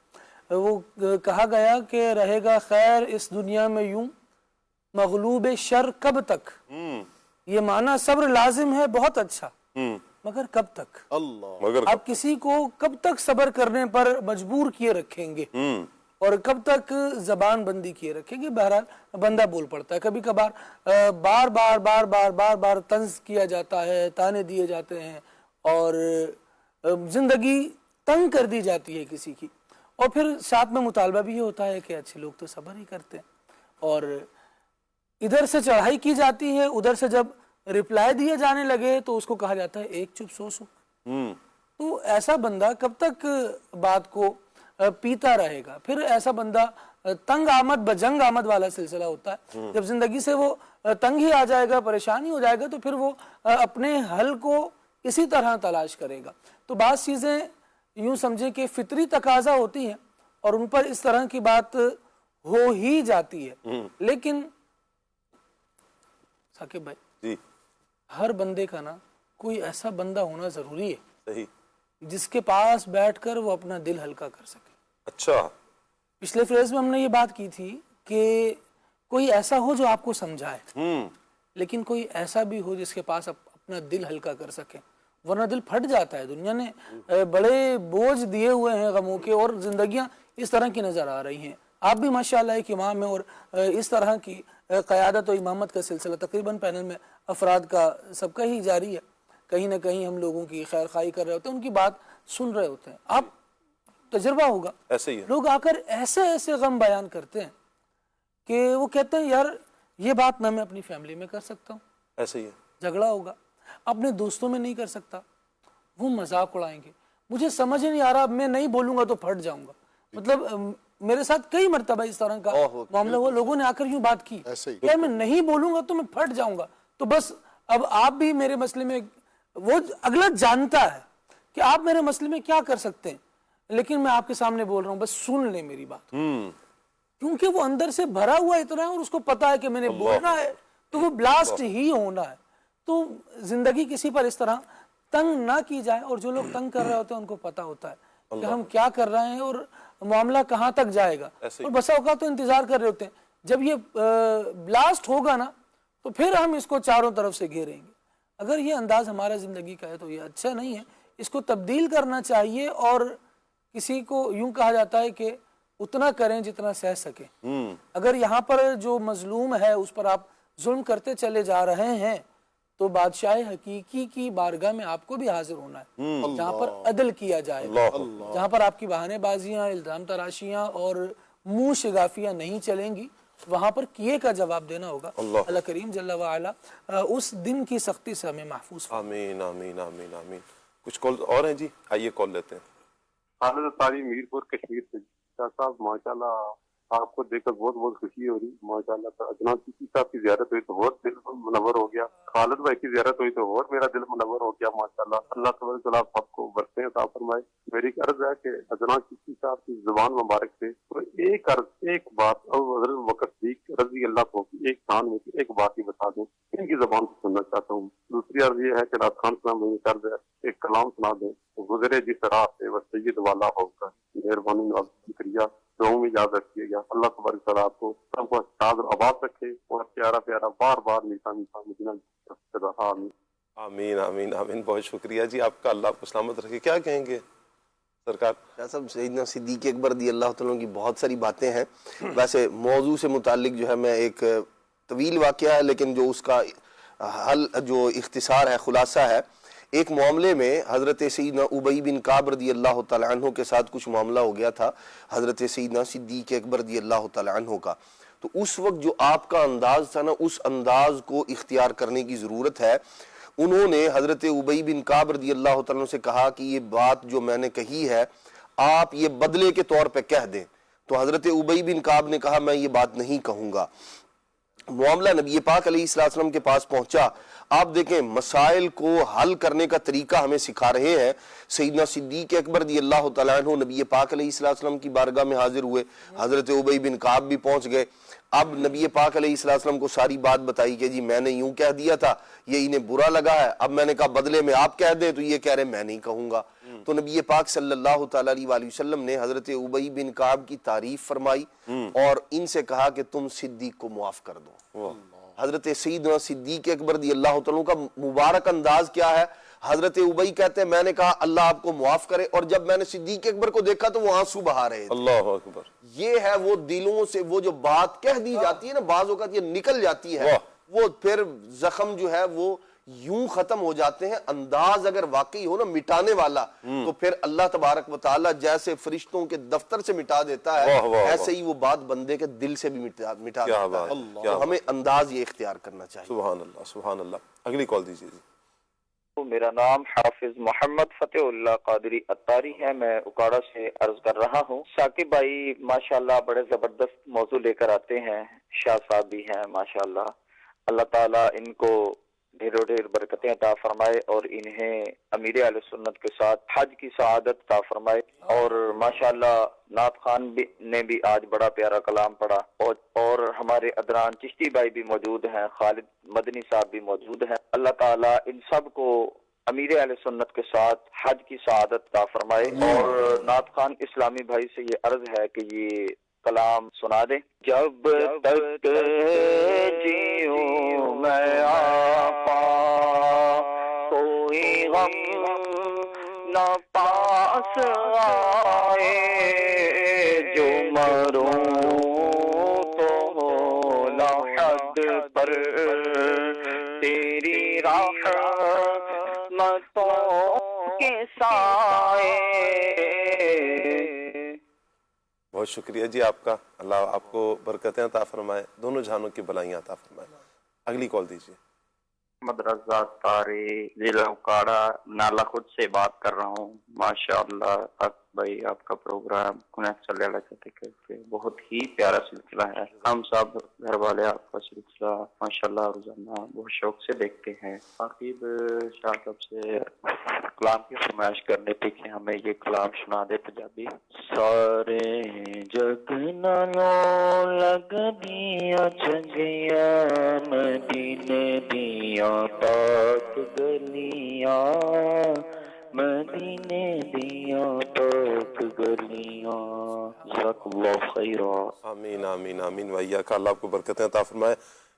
وہ کہا گیا کہ رہے گا خیر اس دنیا میں یوں، مغلوب شر کب تک. یہ معنی صبر لازم ہے، بہت اچھا، مگر کب تک؟ اللہ، آپ کسی کو کب تک صبر کرنے پر مجبور کیے رکھیں گے اور کب تک زبان بندی کیے رکھیں گے؟ بہرحال بندہ بول پڑتا ہے. کبھی کبھار بار بار بار بار بار بار طنز کیا جاتا ہے، تانے دیے جاتے ہیں اور زندگی تنگ کر دی جاتی ہے کسی کی، اور پھر ساتھ میں مطالبہ بھی یہ ہوتا ہے کہ اچھے لوگ تو صبر ہی کرتے ہیں، اور ادھر سے چڑھائی کی جاتی ہے، ادھر سے جب رپلائی دیے جانے لگے تو اس کو کہا جاتا ہے ایک چپ سو سکھ. تو ایسا بندہ کب تک بات کو پیتا رہے گا؟ پھر ایسا بندہ تنگ آمد بجنگ آمد والا سلسلہ ہوتا ہے. جب زندگی سے وہ تنگ ہی آ جائے گا، پریشانی ہو جائے گا، تو پھر وہ اپنے حل کو اسی طرح تلاش کرے گا. تو بعض چیزیں یوں سمجھے کہ فطری تقاضا ہوتی ہیں اور ان پر اس طرح کی بات ہو ہی جاتی ہے. لیکن ثاقب بھائی جی، ہر بندے کا نا کوئی ایسا بندہ ہونا ضروری ہے صحیح، جس کے پاس بیٹھ کر وہ اپنا دل ہلکا کر سکے. اچھا، پچھلے فریز میں ہم نے یہ بات کی تھی کہ کوئی ایسا ہو جو آپ کو سمجھائے، لیکن کوئی ایسا بھی ہو جس کے پاس اپنا دل ہلکا کر سکے، ورنہ دل پھٹ جاتا ہے. دنیا نے بڑے بوجھ دیے ہوئے ہیں غموں کے، اور زندگیاں اس طرح کی نظر آ رہی ہیں. آپ بھی ماشاءاللہ ایک امام ہیں، اور اس طرح کی قیادت و امامت کا سلسلہ تقریباً پینل میں افراد کا سب کا ہی جاری ہے. کہیں نہ کہیں ہم لوگوں کی خیر خواہی کر رہے ہوتے ہیں، ان کی بات سن رہے ہوتے ہیں. آپ تجربہ ہوگا، ایسے ہی ہے. لوگ آ کر ایسے ایسے غم بیان کرتے ہیں کہ وہ کہتے ہیں یار یہ بات نہ میں اپنی فیملی میں کر سکتا ہوں، ایسے ہی ہے، جھگڑا ہوگا، اپنے دوستوں میں نہیں کر سکتا، وہ مذاق اڑائیں گے، مجھے سمجھ نہیں آ رہا، میں نہیں بولوں گا تو پھٹ جاؤں گا. مطلب میرے ساتھ کئی مرتبہ اس طرح کا معاملہ ہوا، لوگوں نے آ کر یوں بات کی کہ میں نہیں بولوں گا تو میں پھٹ جاؤں گا. تو بس اب آپ بھی میرے مسئلے میں، وہ اگلا جانتا ہے کہ آپ میرے مسئلے میں کیا کر سکتے ہیں، لیکن میں آپ کے سامنے بول رہا ہوں، بس سن لیں میری بات. کیونکہ وہ اندر سے بھرا ہوا اتنا ہے اور اس کو پتا ہے کہ میں نے بولنا ہے تو وہ بلاسٹ ہی ہونا ہے. تو زندگی کسی پر اس طرح تنگ نہ کی جائے، اور جو لوگ تنگ کر رہے ہوتے ہیں ان کو پتا ہوتا ہے کہ ہم کیا کر رہے ہیں اور معاملہ کہاں تک جائے گا، اور بسا اوقات تو انتظار کر رہے ہوتے ہیں جب یہ بلاسٹ ہوگا نا تو پھر ہم اس کو چاروں طرف سے گھیریں گے. اگر یہ انداز ہمارا زندگی کا ہے تو یہ اچھا نہیں ہے، اس کو تبدیل کرنا چاہیے. اور کسی کو یوں کہا جاتا ہے کہ اتنا کریں جتنا سہ سکیں. اگر یہاں پر جو مظلوم ہے اس پر آپ ظلم کرتے چلے جا رہے ہیں تو بادشاہ حقیقی کی بارگاہ میں آپ کو بھی حاضر ہونا ہے، جہاں پر عدل کیا جائے گا، جہاں پر آپ کی بہانے بازیاں، الزام تراشیاں اور منہ شگافیاں نہیں چلیں گی، وہاں پر کیے کا جواب دینا ہوگا. اللہ کریم جل وعلا اس دن کی سختی سے ہمیں محفوظ فرمائے. آمین آمین آمین آمین. کچھ کال اور ہیں جی، آئیے کال لیتے ہیں. خالد اطاری میرپور کشمیر سے. شاہ صاحب ماشاءاللہ آپ کو دیکھ کر بہت بہت خوشی ہو رہی ماشاءاللہ. اجناس چشتی صاحب کی زیارت ہوئی تو بہت دل منور ہو گیا. خالد بھائی کی زیارت ہوئی تو اور میرا دل منور ہو گیا ماشاءاللہ. اللہ تبارک و تعالیٰ آپ کو برکتیں عطا فرمائے. میری عرض ہے کہ اجناس چشتی صاحب کی زبان مبارک سے تو ایک عرض، ایک بات حضرت بکر صدیق رضی اللہ کو ایک کان میں ایک بات ہی بتا دیں، ان کی زبان سے سننا چاہتا ہوں. دوسری عرض یہ ہے کہ رات خان صاحب مجھے عرض ہے ایک کلام سنا دیں، گزرے جس راہ سے وہ سید والا ہو کر. مہربانی آپ شکریہ، دعاؤں میں یاد رکھیے گا. اللہ تبارک تعالیٰ آپ کو سب کو شاد اور آباد رکھے اور پیارا پیارا بار بار میٹھا میٹھا مدینہ. آمین آمین آمین. بہت شکریہ جی آپ کا، اللہ آپ کو سلامت رکھے. کیا کہیں گے سرکار؟ صاحب سیدنا صدیق اکبر رضی اللہ تعالیٰ کی بہت ساری باتیں ہیں. ویسے موضوع سے متعلق جو ہے میں ایک طویل واقعہ ہے لیکن جو اس کا حل جو اختصار ہے، خلاصہ ہے، ایک معاملے میں حضرت سیدنا ابی بن کعب رضی اللہ تعالی عنہ کے ساتھ کچھ معاملہ ہو گیا تھا حضرت سیدنا صدیق اکبر رضی اللہ تعالی عنہ کا. تو اس وقت جو آپ کا انداز تھا نا، اس انداز کو اختیار کرنے کی ضرورت ہے. انہوں نے حضرت ابی بن کعب رضی اللہ تعالی عنہ سے کہا کہ یہ بات جو میں نے کہی ہے آپ یہ بدلے کے طور پہ کہہ دیں. تو حضرت ابی بن کعب نے کہا میں یہ بات نہیں کہوں گا. معاملہ نبی پاک علیہ السلام کے پاس پہنچا. آپ دیکھیں مسائل کو حل کرنے کا طریقہ ہمیں سکھا رہے ہیں. سیدنا صدیق اکبر رضی اللہ تعالیٰ عنہ نبی پاک علیہ السلام کی بارگاہ میں حاضر ہوئے. حضرت ابی بن کعب بھی پہنچ گئے. اب نبی پاک علیہ السلام کو ساری بات بتائی کہ جی میں نے یوں کہہ دیا تھا، یہ انہیں برا لگا ہے، اب میں نے کہا بدلے میں آپ کہہ دیں، تو یہ کہہ رہے میں نہیں کہوں گا. تو نبی پاک صلی اللہ تعالیٰ علیہ وآلہ وسلم نے حضرت ابی بن کعب کی تعریف فرمائی اور ان سے کہا کہ تم صدیق کو معاف کر دو. حضرت سیدنا صدیق اکبر رضی اللہ تعالیٰ کا مبارک انداز کیا ہے. حضرت ابی کہتے ہیں میں نے کہا اللہ آپ کو معاف کرے، اور جب میں نے صدیق اکبر کو دیکھا تو وہ آنسو بہا رہے تھے. اللہ اکبر. یہ ہے وہ دلوں سے وہ جو بات کہہ دی جاتی ہے نا، بعض اوقات یہ نکل جاتی ہے، وہ پھر زخم جو ہے وہ یوں ختم ہو جاتے ہیں. انداز اگر واقعی ہو نا مٹانے والا، تو پھر اللہ تبارک و تعالیٰ جیسے فرشتوں کے دفتر سے مٹا دیتا ہے، ایسے ہی وہ بات بندے کے دل سے بھی مٹا دیتا ہے. تو ہمیں انداز یہ اختیار کرنا چاہیے. سبحان اللہ سبحان اللہ. اگلی کال دیجیے. میرا نام حافظ محمد فتح اللہ قادری اتاری ہے، میں اکاڑا سے عرض کر رہا ہوں. ثاقب بھائی ماشاءاللہ بڑے زبردست موضوع لے کر آتے ہیں. شاہ صاحب بھی ہیں ماشاءاللہ. اللہ تعالیٰ ان کو ڈھیروں ڈھیر برکتیں عطا فرمائے اور انہیں امیر اہل سنت کے ساتھ حج کی سعادت عطا فرمائے. اور ماشاءاللہ نعت خان نے بھی آج بڑا پیارا کلام پڑھا، اور ہمارے ادران چشتی بھائی بھی موجود ہیں، خالد مدنی صاحب بھی موجود ہیں. اللہ تعالیٰ ان سب کو امیر اہل سنت کے ساتھ حج کی سعادت عطا فرمائے. اور نعت خان اسلامی بھائی سے یہ عرض ہے کہ یہ کلام سنا دیں. جب تک جیوں میں آقا کوئی غم نہ پاس آئے، جو مروں تو ہو لحد پر تیری رحمتوں کے سائے. بہت شکریہ جی آپ کا. اللہ آپ کو برکتیں عطا فرمائے، دونوں جہانوں کی بلائیاں عطا فرمائے. اگلی کال دیجیے. مدرسہ تاری ضلع اکاڑا نالا خود سے بات کر رہا ہوں. ماشاءاللہ بھائی آپ کا پروگرام صلی اللہ کہتے بہت ہی پیارا سلسلہ ہے. ہم سب گھر والے آپ کا سلسلہ ماشاءاللہ روزانہ بہت شوق سے دیکھتے ہیں. عقیب شاہ صاحب سے کلام کی فرمائش کرنے تھی کہ ہمیں یہ کلام سنا دے پنجابی. سارے جگ نالوں لگ دیا چنگیا مدینے دیا پاک گلیاں، مدینے دیا پاک گلیاں. جزاک اللہ خیرا. آمین آمین آمین. وإياک. اللہ آپ کو برکتیں عطا فرمائے.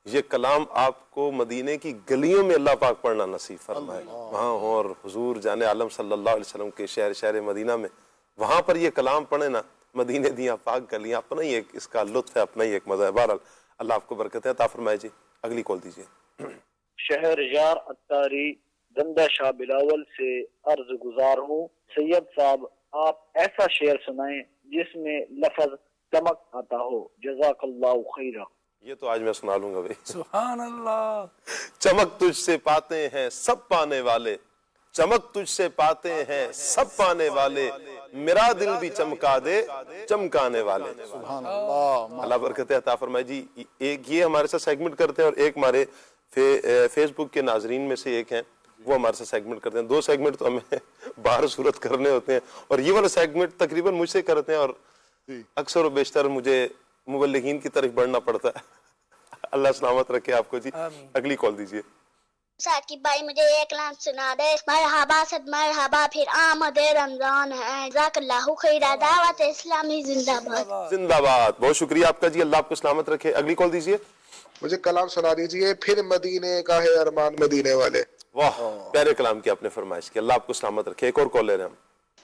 یہ کلام آپ کو مدینے کی گلیوں میں اللہ پاک پڑھنا نصیب فرمائے. وہاں ہوں اور حضور جان عالم صلی اللہ علیہ وسلم کے شہر مدینہ میں وہاں پر یہ کلام پڑھے نا، مدینے دیا پاک گلیاں، اپنا ہی ایک اس کا لطف ہے، اپنا ہی ایک مزہ ہے. بہرحال اللہ آپ کو برکتیں عطا فرمائے. جی اگلی کال دیجیے. شہر یار اتاری گندہ شاہ بلاول سے عرض گزار ہوں. سید صاحب آپ ایسا شعر سنائیں جس میں لفظ چمک آتا ہو. جزاک اللہ خیرہ. یہ تو آج میں سنا لوں گا بھائی. سبحان اللہ. چمک تجھ سے پاتے ہیں سب پانے والے، چمک تجھ سے پاتے ہیں سب پانے والے، میرا دل بھی چمکا دے چمکانے والے. سبحان اللہ. اللہ برکت عطا فرمائے. جی ایک یہ ہمارے ساتھ سیگمنٹ کرتے ہیں اور ایک ہمارے فیس بک کے ناظرین میں سے ایک ہیں وہ ہمارے ساتھ سیگمنٹ کرتے ہیں. دو سیگمنٹ تو ہمیں باہر صورت کرنے ہوتے ہیں اور یہ والا سیگمنٹ تقریباً مجھ سے کرتے ہیں اور اکثر و بیشتر مجھے مبلغین کی طرف بڑھنا پڑتا ہے. اللہ سلامت رکھے آپ کو. جی اگلی کال دیجیے. ثاقب بھائی مجھے ایک کلام سنا دے. مرحبا صد مرحبا پھر آمد رمضان ہے. جزاک اللہ خیرہ. دعوت اسلامی زندہ باد. زندہ باد. بہت شکریہ آپ کا جی. اللہ آپ کو سلامت رکھے. اگلی کال دیجیے. مجھے کلام سنا دیجیے. پھر مدینے کا ہے ارمان مدینے والے. واہ پیارے کلام کی آپ نے فرمائش کی. اللہ آپ کو سلامت رکھے. ایک اور کال لے رہے ہیں ہم.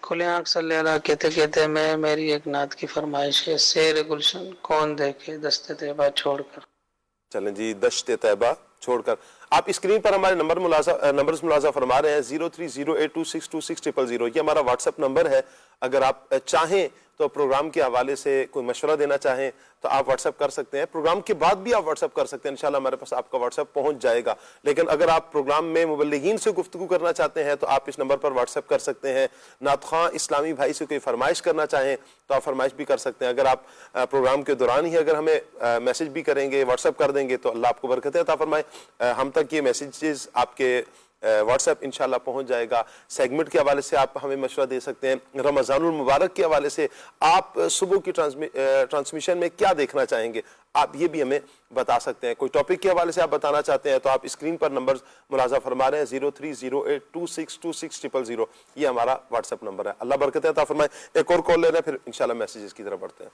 کھلے آنکھ صلی اللہ کہتے کہتے میں میری ایک نعت کی فرمائش ہے. سیر گلشن کون دیکھے دست طیبہ چھوڑ کر. چلیں جی دشت طیبہ چھوڑ کر. آپ اسکرین پر ہمارے نمبرز ملاحظہ فرما رہے ہیں 0308262600، یہ ہمارا واٹس ایپ نمبر ہے. اگر آپ چاہیں تو پروگرام کے حوالے سے کوئی مشورہ دینا چاہیں تو آپ واٹس ایپ کر سکتے ہیں. پروگرام کے بعد بھی آپ واٹس ایپ کر سکتے ہیں، انشاءاللہ ہمارے پاس آپ کا واٹس ایپ پہنچ جائے گا. لیکن اگر آپ پروگرام میں مبلغین سے گفتگو کرنا چاہتے ہیں تو آپ اس نمبر پر واٹس ایپ کر سکتے ہیں. نعت خواں اسلامی بھائی سے کوئی فرمائش کرنا چاہیں تو آپ فرمائش بھی کر سکتے ہیں. اگر آپ پروگرام کے دوران ہی اگر ہمیں میسج بھی کریں گے، واٹس ایپ کر دیں گے تو اللہ آپ کو برکتیں عطا فرمائے. ہم تک یہ میسیجز آپ کے واٹس ایپ انشاءاللہ پہنچ جائے گا. سیگمنٹ کے حوالے سے آپ ہمیں مشورہ دے سکتے ہیں. رمضان المبارک کے حوالے سے آپ صبح کی ٹرانسمیشن میں کیا دیکھنا چاہیں گے، آپ یہ بھی ہمیں بتا سکتے ہیں. کوئی ٹاپک کے حوالے سے آپ بتانا چاہتے ہیں تو آپ اسکرین پر نمبر ملاحظہ فرما رہے ہیں 0308262600، یہ ہمارا واٹس ایپ نمبر ہے. اللہ برکت عطا فرمائے. ایک اور کال لے رہے ہیں، پھر انشاءاللہ میسیجز کی طرف بڑھتے ہیں.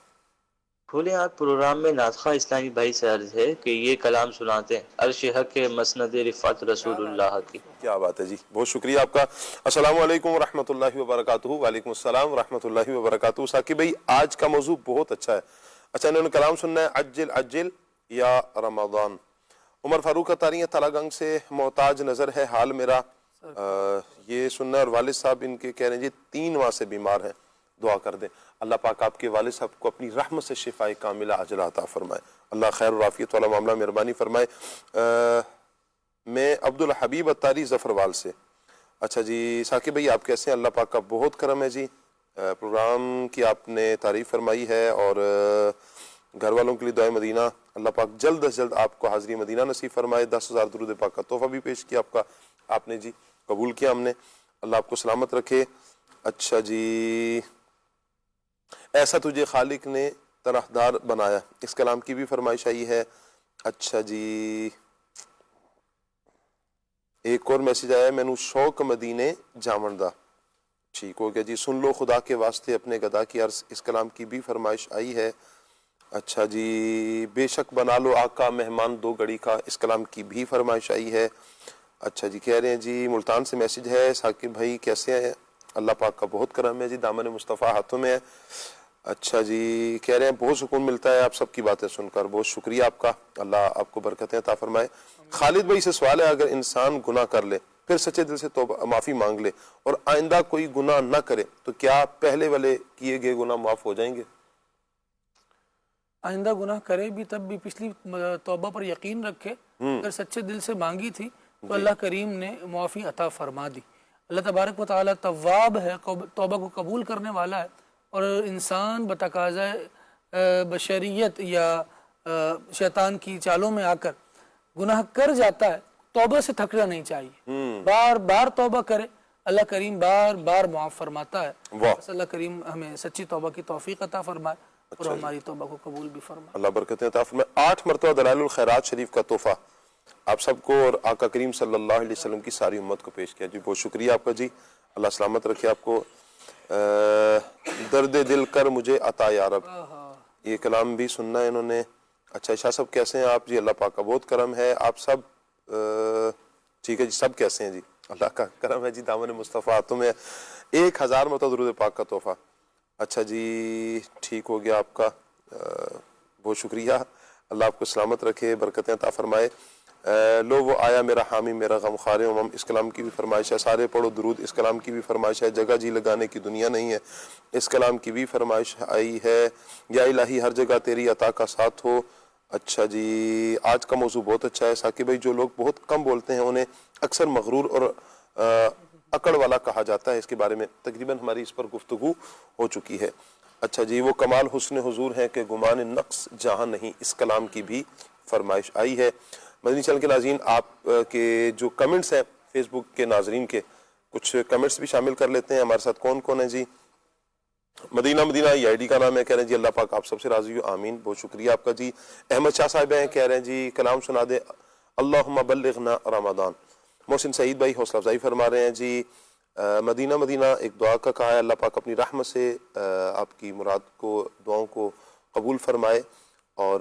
کھولے آنکھ پروگرام میں نعت خواں اسلامی بھائی سے عرض ہے کہ یہ کلام سناتے ہیں عرش حق کے مسند رفعت رسول اللہ کی. کیا بات ہے جی، بہت شکریہ آپ کا. السلام علیکم ورحمۃ اللہ وبرکاتہ. وعلیکم السلام ورحمۃ اللہ وبرکاتہ. ثاقب بھائی آج کا موضوع بہت اچھا ہے. اچھا انہوں نے کلام سننا ہے عجل عجل یا رمضان. عمر فاروق اتاری تلا گنگ سے محتاج نظر ہے حال میرا، یہ سننا ہے. اور والد صاحب ان کے کہہ رہے ہیں جی 3 ماہ سے بیمار ہیں، دعا کر دیں. اللہ پاک آپ کے والد صاحب کو اپنی رحمت سے شفائے کاملہ عاجلہ عطا فرمائے. اللہ خیر و عافیت والا معاملہ مہربانی فرمائے. میں عبدالحبیب اتاری ظفروال سے. اچھا جی ثاقب بھائی آپ کیسے ہیں؟ اللہ پاک کا بہت کرم ہے جی. پروگرام کی آپ نے تعریف فرمائی ہے اور گھر والوں کے لیے دعائے مدینہ. اللہ پاک جلد از جلد آپ کو حاضری مدینہ نصیب فرمائے. 10,000 درود پاک کا تحفہ بھی پیش کیا آپ نے جی، قبول کیا ہم نے. اللہ آپ کو سلامت رکھے. اچھا جی ایسا تجھے خالق نے طرحدار بنایا، اس کلام کی بھی فرمائش آئی ہے. اچھا جی ایک اور میسیج آیا ہے مینو شوق مدینے جامندہ. ٹھیک ہو گیا جی. سن لو خدا کے واسطے اپنے گدا کی عرض، اس کلام کی بھی فرمائش آئی ہے. اچھا جی بے شک بنا لو آقا مہمان 2 گھڑی کا، اس کلام کی بھی فرمائش آئی ہے. اچھا جی کہہ رہے ہیں جی ملتان سے میسیج ہے ثاقب بھائی کیسے ہیں؟ اللہ پاک کا بہت کرم ہے جی، دامن مصطفیٰ ہاتھوں میں ہے. اچھا جی کہہ رہے ہیں بہت سکون ملتا ہے آپ سب کی باتیں سن کر. بہت شکریہ آپ کا، اللہ آپ کو برکتیں عطا فرمائے. خالد بھائی سے سوال ہے اگر انسان گناہ کر لے پھر سچے دل سے توبہ معافی مانگ لے اور آئندہ کوئی گناہ نہ کرے تو کیا پہلے والے کیے گئے گناہ معاف ہو جائیں گے؟ آئندہ گناہ کرے بھی تب بھی پچھلی توبہ پر یقین رکھے، اگر سچے دل سے مانگی تھی تو اللہ کریم نے معافی عطا فرما دی. اللہ تبارک و تعالیٰ تواب ہے، توبہ کو قبول کرنے والا ہے. اور انسان بتقاضۂ بشریت یا شیطان کی چالوں میں آ کر گناہ کر جاتا ہے، توبہ سے تھکنا نہیں چاہیے، بار بار توبہ کرے، اللہ کریم بار بار معاف فرماتا ہے. بس اللہ کریم ہمیں سچی توبہ کی توفیق عطا فرمائے اور ہماری توبہ کو قبول بھی فرمائے. اللہ برکتیں عطا فرمائے. 8 مرتبہ دلائل الخیرات شریف کا تحفہ آپ سب کو اور آقا کریم صلی اللہ علیہ وسلم کی ساری امت کو پیش کیا جی. بہت شکریہ آپ کا جی، اللہ سلامت رکھے آپ کو. درد دل کر مجھے عطا یا رب، یہ کلام بھی سننا ہے انہوں نے. اچھا شاہ صاحب کیسے ہیں آپ؟ جی اللہ پاک کا بہت کرم ہے. آپ سب ٹھیک ہے جی؟ سب کیسے ہیں جی؟ اللہ کا کرم ہے جی، دامن مصطفیٰ ہاتھوں میں 1000 مرتبہ درود پاک کا تحفہ. اچھا جی ٹھیک ہو گیا آپ کا، بہت شکریہ. اللہ آپ کو سلامت رکھے، برکتیں عطا فرمائے. لو وہ آیا میرا حامی میرا غم خار امم، اس کلام کی بھی فرمائش ہے. سارے پڑھو درود، اس کلام کی بھی فرمائش ہے. جگہ جی لگانے کی دنیا نہیں ہے، اس کلام کی بھی فرمائش آئی ہے. یا الہی ہر جگہ تیری عطا کا ساتھ ہو. اچھا جی آج کا موضوع بہت اچھا ہے ثاقب بھائی. جو لوگ بہت کم بولتے ہیں انہیں اکثر مغرور اور اکڑ والا کہا جاتا ہے. اس کے بارے میں تقریباً ہماری اس پر گفتگو ہو چکی ہے. اچھا جی وہ کمال حسن حضور ہیں کہ گمان نقص جہاں نہیں، اس کلام کی بھی فرمائش آئی ہے. مدنی چینل کے ناظرین آپ کے جو کمنٹس ہیں فیس بک کے ناظرین کے، کچھ کمنٹس بھی شامل کر لیتے ہیں. ہمارے ساتھ کون کون ہے جی؟ مدینہ یہ آئی ڈی کا نام ہے. کہہ رہے ہیں جی اللہ پاک آپ سب سے راضی ہو، آمین. بہت شکریہ آپ کا جی. احمد شاہ صاحب ہیں، کہہ رہے ہیں جی کلام سنا دے اللہم بلغنا رمضان. محسن سعید بھائی حوصلہ افزائی فرما رہے ہیں جی. مدینہ ایک دعا کا کہا ہے، اللہ پاک اپنی رحمت سے آپ کی مراد کو دعاؤں کو قبول فرمائے. اور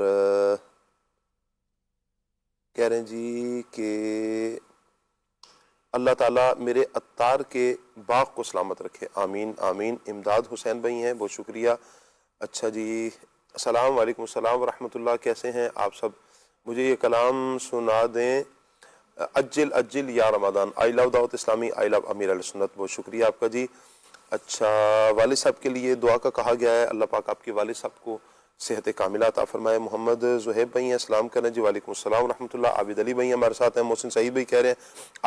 کہہ رہے ہیں جی کہ اللہ تعالیٰ میرے عطار کے باغ کو سلامت رکھے، آمین آمین. امداد حسین بھائی ہیں، بہت شکریہ. اچھا جی السلام علیکم. السلام ورحمۃ اللہ، کیسے ہیں آپ سب؟ مجھے یہ کلام سنا دیں اجل اجل یا رمضان. آئی لو دعوت اسلامی, آئی لو امیر علیہ سنت, بہت شکریہ آپ کا جی. اچھا, والد صاحب کے لیے دعا کا کہا گیا ہے, اللہ پاک آپ کے والد صاحب کو صحت کاملہ عطا فرمائے. محمد زہیب بھائی ہیں, السلام کریں جی. وعلیکم السلام ورحمۃ اللہ. عابد علی بھائی ہمارے ساتھ ہیں. محسن سعید بھائی کہہ رہے ہیں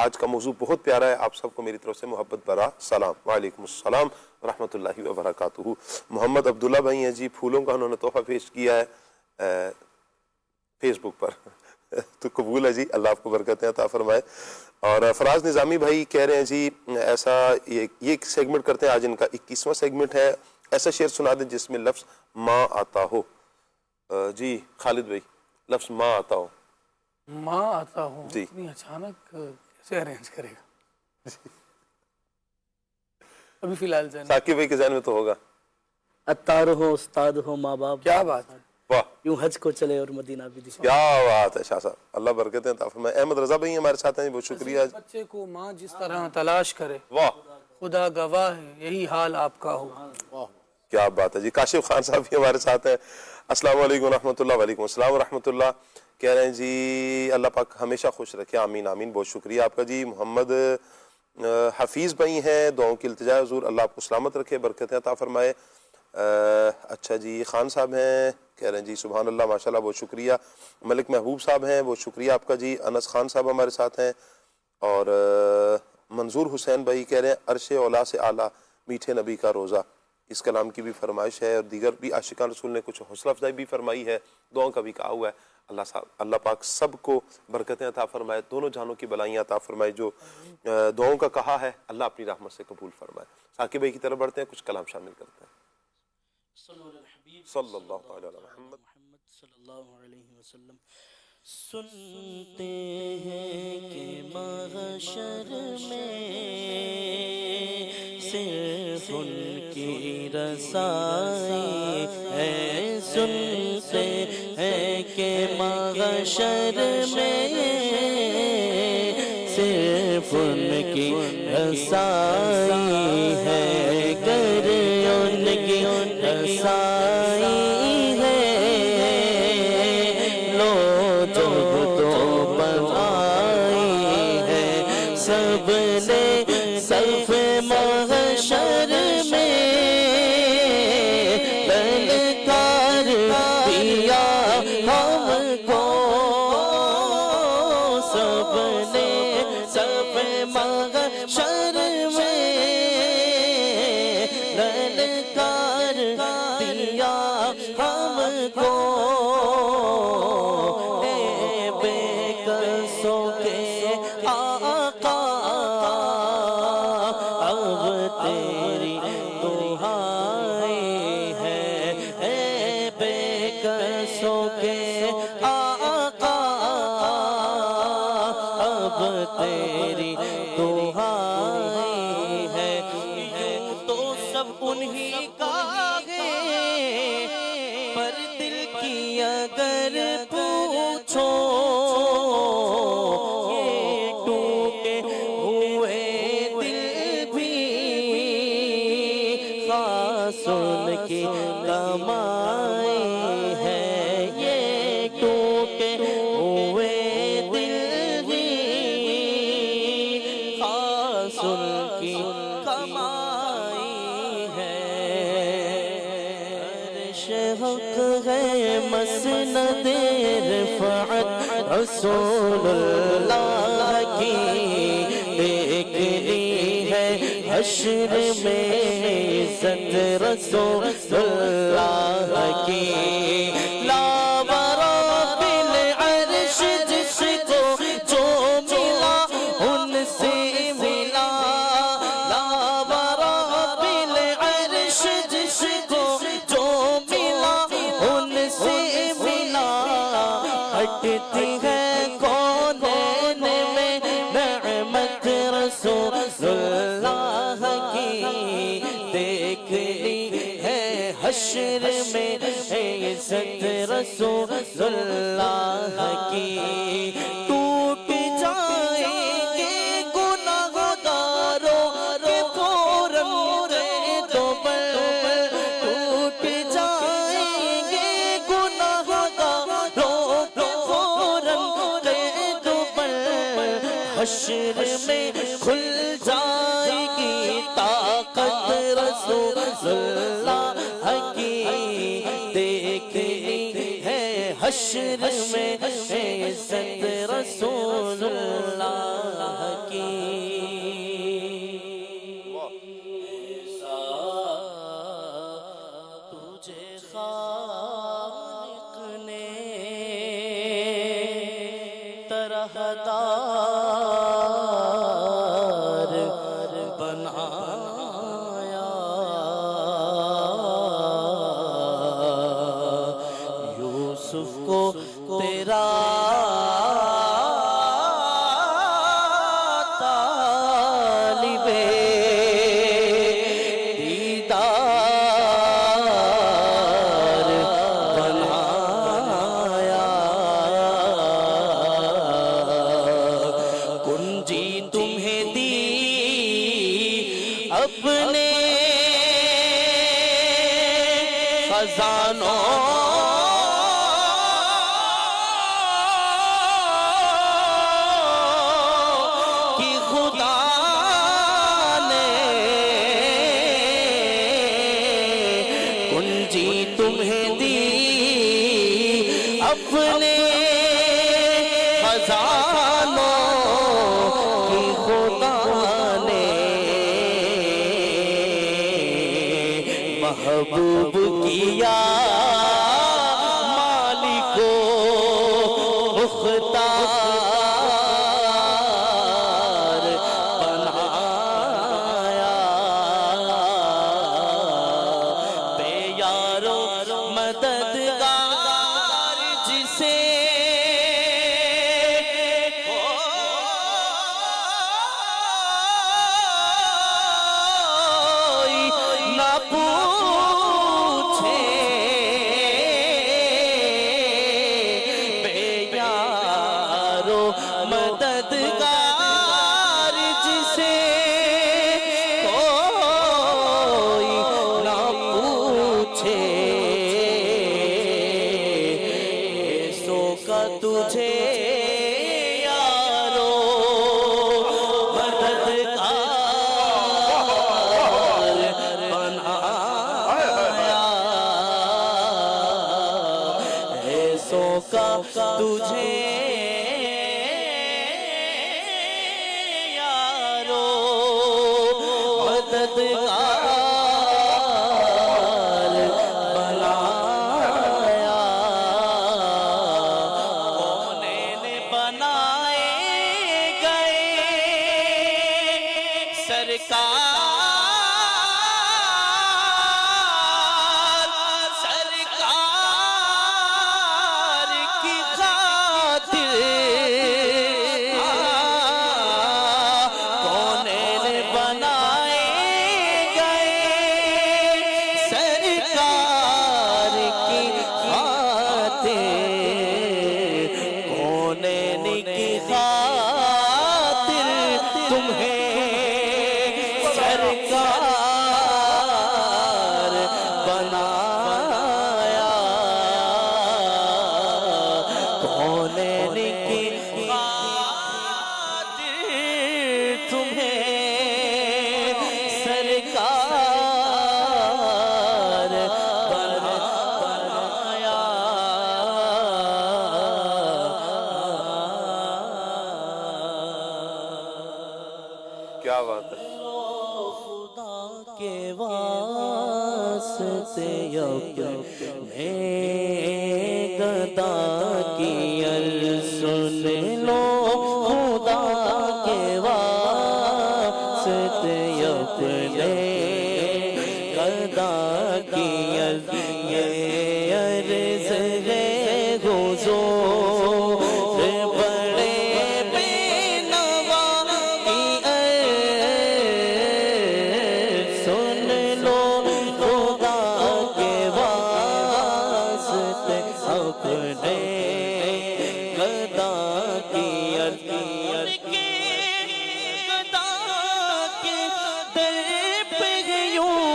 آج کا موضوع بہت پیارا ہے, آپ سب کو میری طرف سے محبت بھرا سلام. وعلیکم السلام ورحمۃ اللہ وبرکاتہ. محمد عبداللہ بھائی ہیں جی, پھولوں کا انہوں نے تحفہ پیش کیا ہے فیس بک پر تو قبول ہے جی, اللہ آپ کو برکتیں عطا فرمائے. اور فراز نظامی بھائی کہہ رہے ہیں جی ایسا یہ سیگمنٹ کرتے ہیں, آج ان کا 21واں سیگمنٹ ہے, ایسا شعر سنا دیں جس میں لفظ ماں آتا ہو. جی خالد بھائی, لفظ ماں آتا ہو. ماں آتا ہو جی, اتنی اچانک کیسے ارینج کرے گا؟ ابھی فی الحال ثاقب بھائی کے ذہن میں تو ہوگا. عطار ہو, استاد ہو, ماں باپ. کیا بات ہے, واہ, یوں حج کو چلے اور مدینہ بھی دکھائے. کیا بات ہے شاہ صاحب, اللہ برکتیں عطا فرمائے. احمد رضا بھائی ہمارے ساتھ ہیں, بہت شکریہ. بچے کو ماں جس طرح تلاش کرے, واہ, خدا گواہ ہے یہی حال آپ کا ہو. کیا بات ہے جی. کاشف خان صاحب بھی ہمارے ساتھ ہیں, السلام علیکم ورحمۃ اللہ. وعلیکم السلام ورحمۃ اللہ. کہہ رہے ہیں جی اللہ پاک ہمیشہ خوش رکھے, آمین آمین. بہت شکریہ آپ کا جی. محمد حفیظ بھائی ہیں, دعاؤں کی التجا ہے حضور, اللہ آپ کو سلامت رکھے, برکتیں عطا فرمائے. اچھا جی, خان صاحب ہیں, کہہ رہے ہیں جی سبحان اللہ ماشاءاللہ, بہت شکریہ. ملک محبوب صاحب ہیں, بہت شکریہ آپ کا جی. انس خان صاحب ہمارے ساتھ ہیں. اور منظور حسین بھائی کہہ رہے ہیں عرش اولا سے اعلیٰ میٹھے نبی کا روزہ, اس کلام کی بھی فرمائش ہے. اور دیگر بھی عاشقان رسول نے کچھ حوصلہ افزائی بھی فرمائی ہے, دعاؤں کا بھی کہا ہوا ہے. اللہ پاک سب کو برکتیں عطا فرمائے, دونوں جہانوں کی بلائیاں عطا فرمائے. جو دعاؤں کا کہا ہے اللہ اپنی رحمت سے قبول فرمائے. ثاقب بھائی کی طرف بڑھتے ہیں, کچھ کلام شامل کرتے ہیں. صلی اللہ علیہ وسلم. سنتے ہیں کہ محشر میں صرف ان کی رسائی ہے. سنتے ہیں کہ محشر میں صرف ان کی رسائی ہے, گر ان کی رسائی ہے. لو جب تو بنائی ہے سب نے صف محشر میں, للکار دیا ہم کو سب نے صف محشر میں, للکار دیا ہم کو. اے بے کسوں کے آقا اب تیری دہائی ہے. اے بے کسوں کے آقا اب تیری دہائی ہے. یوں تو سب انہی کا ہے, پر دل کی اگر پوچھو یہ ٹوٹے ہوئے دل بھی خاص ان کی کمائی ہے. یہ ٹوٹے ہوئے دل بھی خاص ان کی کمائی ہے. عرش حق ہے مسند رفعت رسول اللہ کی, دیکھنی ہے حشر میں عزت رسول اللہ کی. لا برا بالعرش جس کو جو ملا ان سے ملا, لا برا بالعرش جس کو جو ملا ان سے ملا. ہٹتی ہے کونین میں نعمت رسول اللہ کی, دیکھنی ہے حشر میں عزت رسول اللہ کی. ٹوٹ جائیں گے گناہ گاروں کے فوراً قید و بل, ٹوٹ جائیں گے گناہ گاروں کے فوراً قید و بل. حشر میں عزت رسول اللہ کی تجھے خالق نے طرحدار بنایا یوسف کو تیرا طالب دیدار بنایا کنجی تمہیں دی اپنے خزانوں کی خدا نے کنجی تمہیں دی اپنے خزانوں کی خدا نے محبوب کیا مالک کو مختار بنایا بے یارو مددگار جسے نہ پوچھے بے یارو مددگار جسے کوئی نہ پوچھے سو کا تجھے یارو مددگار بنایا ایسو کا تجھے یارو مددگار بنایا کونین بنائے گئے سرکار کی خاطر کونین بنائے گئے سرکار کی خاطر کونین کی خاطر تمہیں سرکار بنایا کونین کی خاطر تمہیں سرکار بنایا کیا بات ہے خدا کے واسطے اپنے گدا کی عرض سن لو خدا کے واسطے اپنے گدا کی عرض یہ عرض ہے حضور بڑے بے نوا کی عرض سن لو خدا کے واسطے اپنے گدا کی عرض گدا کے در پہ یوں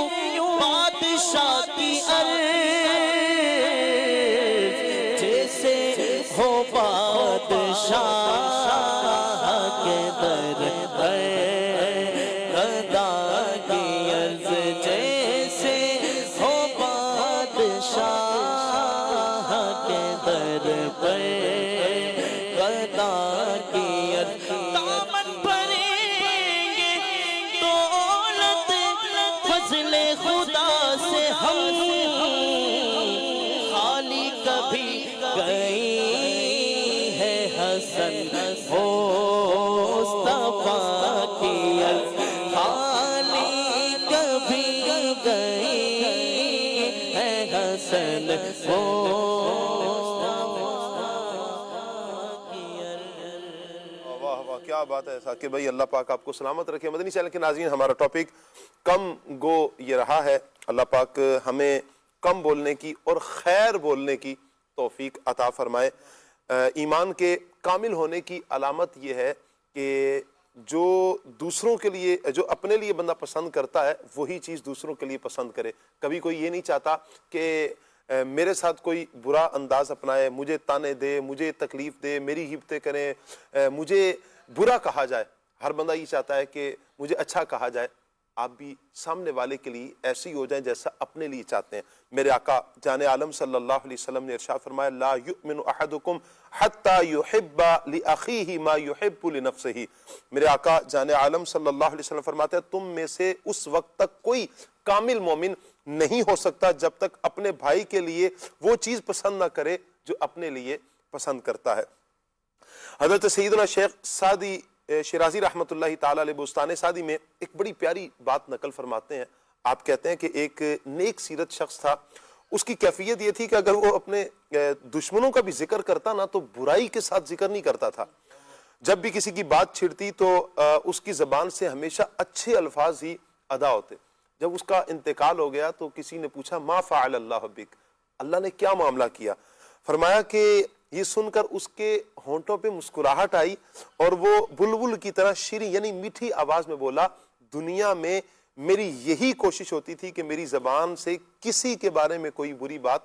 واہ واہ کیا بات ہے ثاقب بھائی، اللہ پاک آپ کو سلامت رکھے۔ مدنی چینل کے ناظرین، ہمارا ٹاپک کم گو یہ رہا ہے۔ اللہ پاک ہمیں کم بولنے کی اور خیر بولنے کی توفیق عطا فرمائے۔ ایمان کے کامل ہونے کی علامت یہ ہے کہ جو دوسروں کے لیے، جو اپنے لیے بندہ پسند کرتا ہے وہی چیز دوسروں کے لیے پسند کرے۔ کبھی کوئی یہ نہیں چاہتا کہ میرے ساتھ کوئی برا انداز اپنائے، مجھے تانے دے، مجھے تکلیف دے، میری غیبتیں کریں، مجھے برا کہا جائے۔ ہر بندہ یہ چاہتا ہے کہ مجھے اچھا کہا جائے۔ آپ بھی سامنے والے کے لیے ایسی ہو جائیں جیسا اپنے لیے چاہتے ہیں۔ میرے آقا جان عالم صلی اللہ علیہ وسلم نے ارشاد فرمایا، لا یؤمن احدکم حتی یحب لاخیہ ما یحب لنفسہ۔ میرے آقا جان عالم صلی اللہ علیہ وسلم فرماتے ہیں، تم میں سے اس وقت تک کوئی کامل مومن نہیں ہو سکتا جب تک اپنے بھائی کے لیے وہ چیز پسند نہ کرے جو اپنے لیے پسند کرتا ہے۔ حضرت سیدنا شیخ سعدی شیرازی رحمۃ اللہ تعالی علیہ بستان سعدی میں ایک بڑی پیاری بات نقل فرماتے ہیں۔ آپ کہتے ہیں کہ ایک نیک سیرت شخص تھا، اس کی کیفیت یہ تھی کہ اگر وہ اپنے دشمنوں کا بھی ذکر کرتا نا تو برائی کے ساتھ ذکر نہیں کرتا تھا۔ جب بھی کسی کی بات چھڑتی تو اس کی زبان سے ہمیشہ اچھے الفاظ ہی ادا ہوتے۔ جب اس کا انتقال ہو گیا تو کسی نے پوچھا، ما فعل اللہ بک، اللہ نے کیا معاملہ کیا؟ فرمایا کہ یہ سن کر اس کے ہونٹوں پہ مسکراہٹ آئی اور وہ بلبل کی طرح شیریں یعنی میٹھی آواز میں بولا، دنیا میں میری یہی کوشش ہوتی تھی کہ میری زبان سے کسی کے بارے میں کوئی بری بات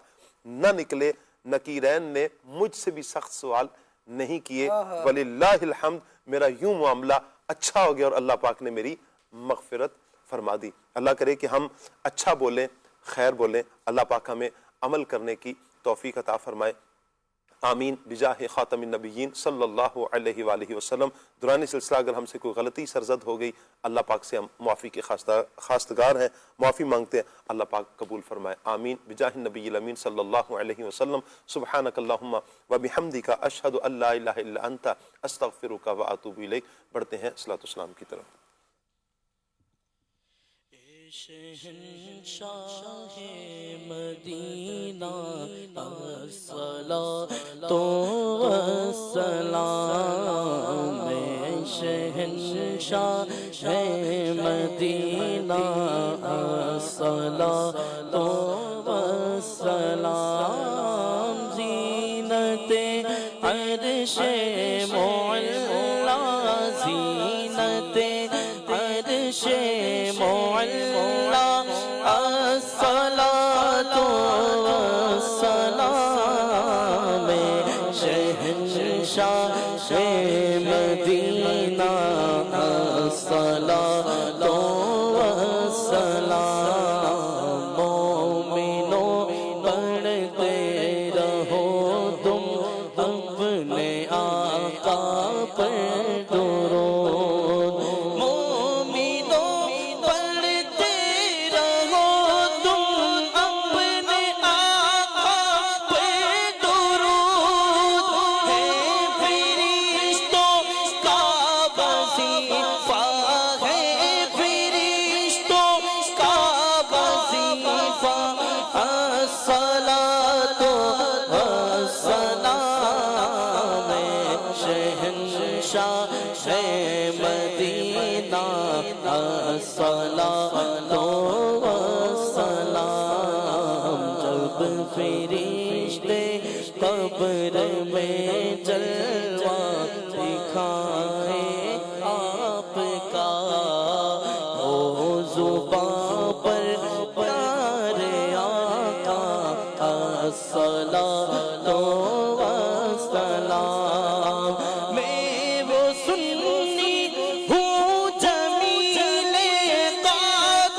نہ نکلے۔ نکیرین نے مجھ سے بھی سخت سوال نہیں کیے، وللہ الحمد، میرا یوں معاملہ اچھا ہو گیا اور اللہ پاک نے میری مغفرت فرما دی۔ اللہ کرے کہ ہم اچھا بولیں، خیر بولیں، اللہ پاک ہمیں عمل کرنے کی توفیق عطا فرمائے۔ آمین بجاہ خاتم النبیین صلی اللہ علیہ وآلہ وسلم۔ دوران سلسلہ اگر ہم سے کوئی غلطی سرزد ہو گئی، اللہ پاک سے ہم معافی کے خواستگار ہیں، معافی مانگتے ہیں، اللہ پاک قبول فرمائے۔ آمین بجاہ النبی الامین صلی اللہ علیہ وسلم۔ سبحانک اللہم وبحمدک، اشہد ان لا الہ الا انت، استغفرک واتوب الیک۔ بڑھتے ہیں صلاۃ والسلام کی طرف۔ شہنشاہ مدینہ الصلاۃ والسلام، شہنشاہ مدینہ الصلاۃ والسلام، زینت عرش معلا، زینت عرش معلا، الصلاۃ والسلام، شہنشاہ مدینہ الصلاۃ والسلام، مومنوں پڑھتے رہو تم اپنے آقا پر درود، مومنوں پڑھتے رہو تم اپنے آقا پر درود، ہے فرشتوں کا وظیفہ، ہے فرشتوں کا وظیفہ، الصلاۃ والسلام، شہنشاہ مدینہ الصلاۃ والسلام، جب فرشتے قبر میں جلوہ دکھائیں آپ کا، ہو زباں پر پیارے آقا، الصلاۃ والسلام، میں وہ سنی ہوں جمیل قادری،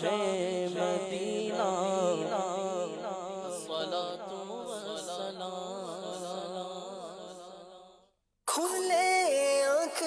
ہے مدینہ صلاۃ و سلام کھلے آنکھ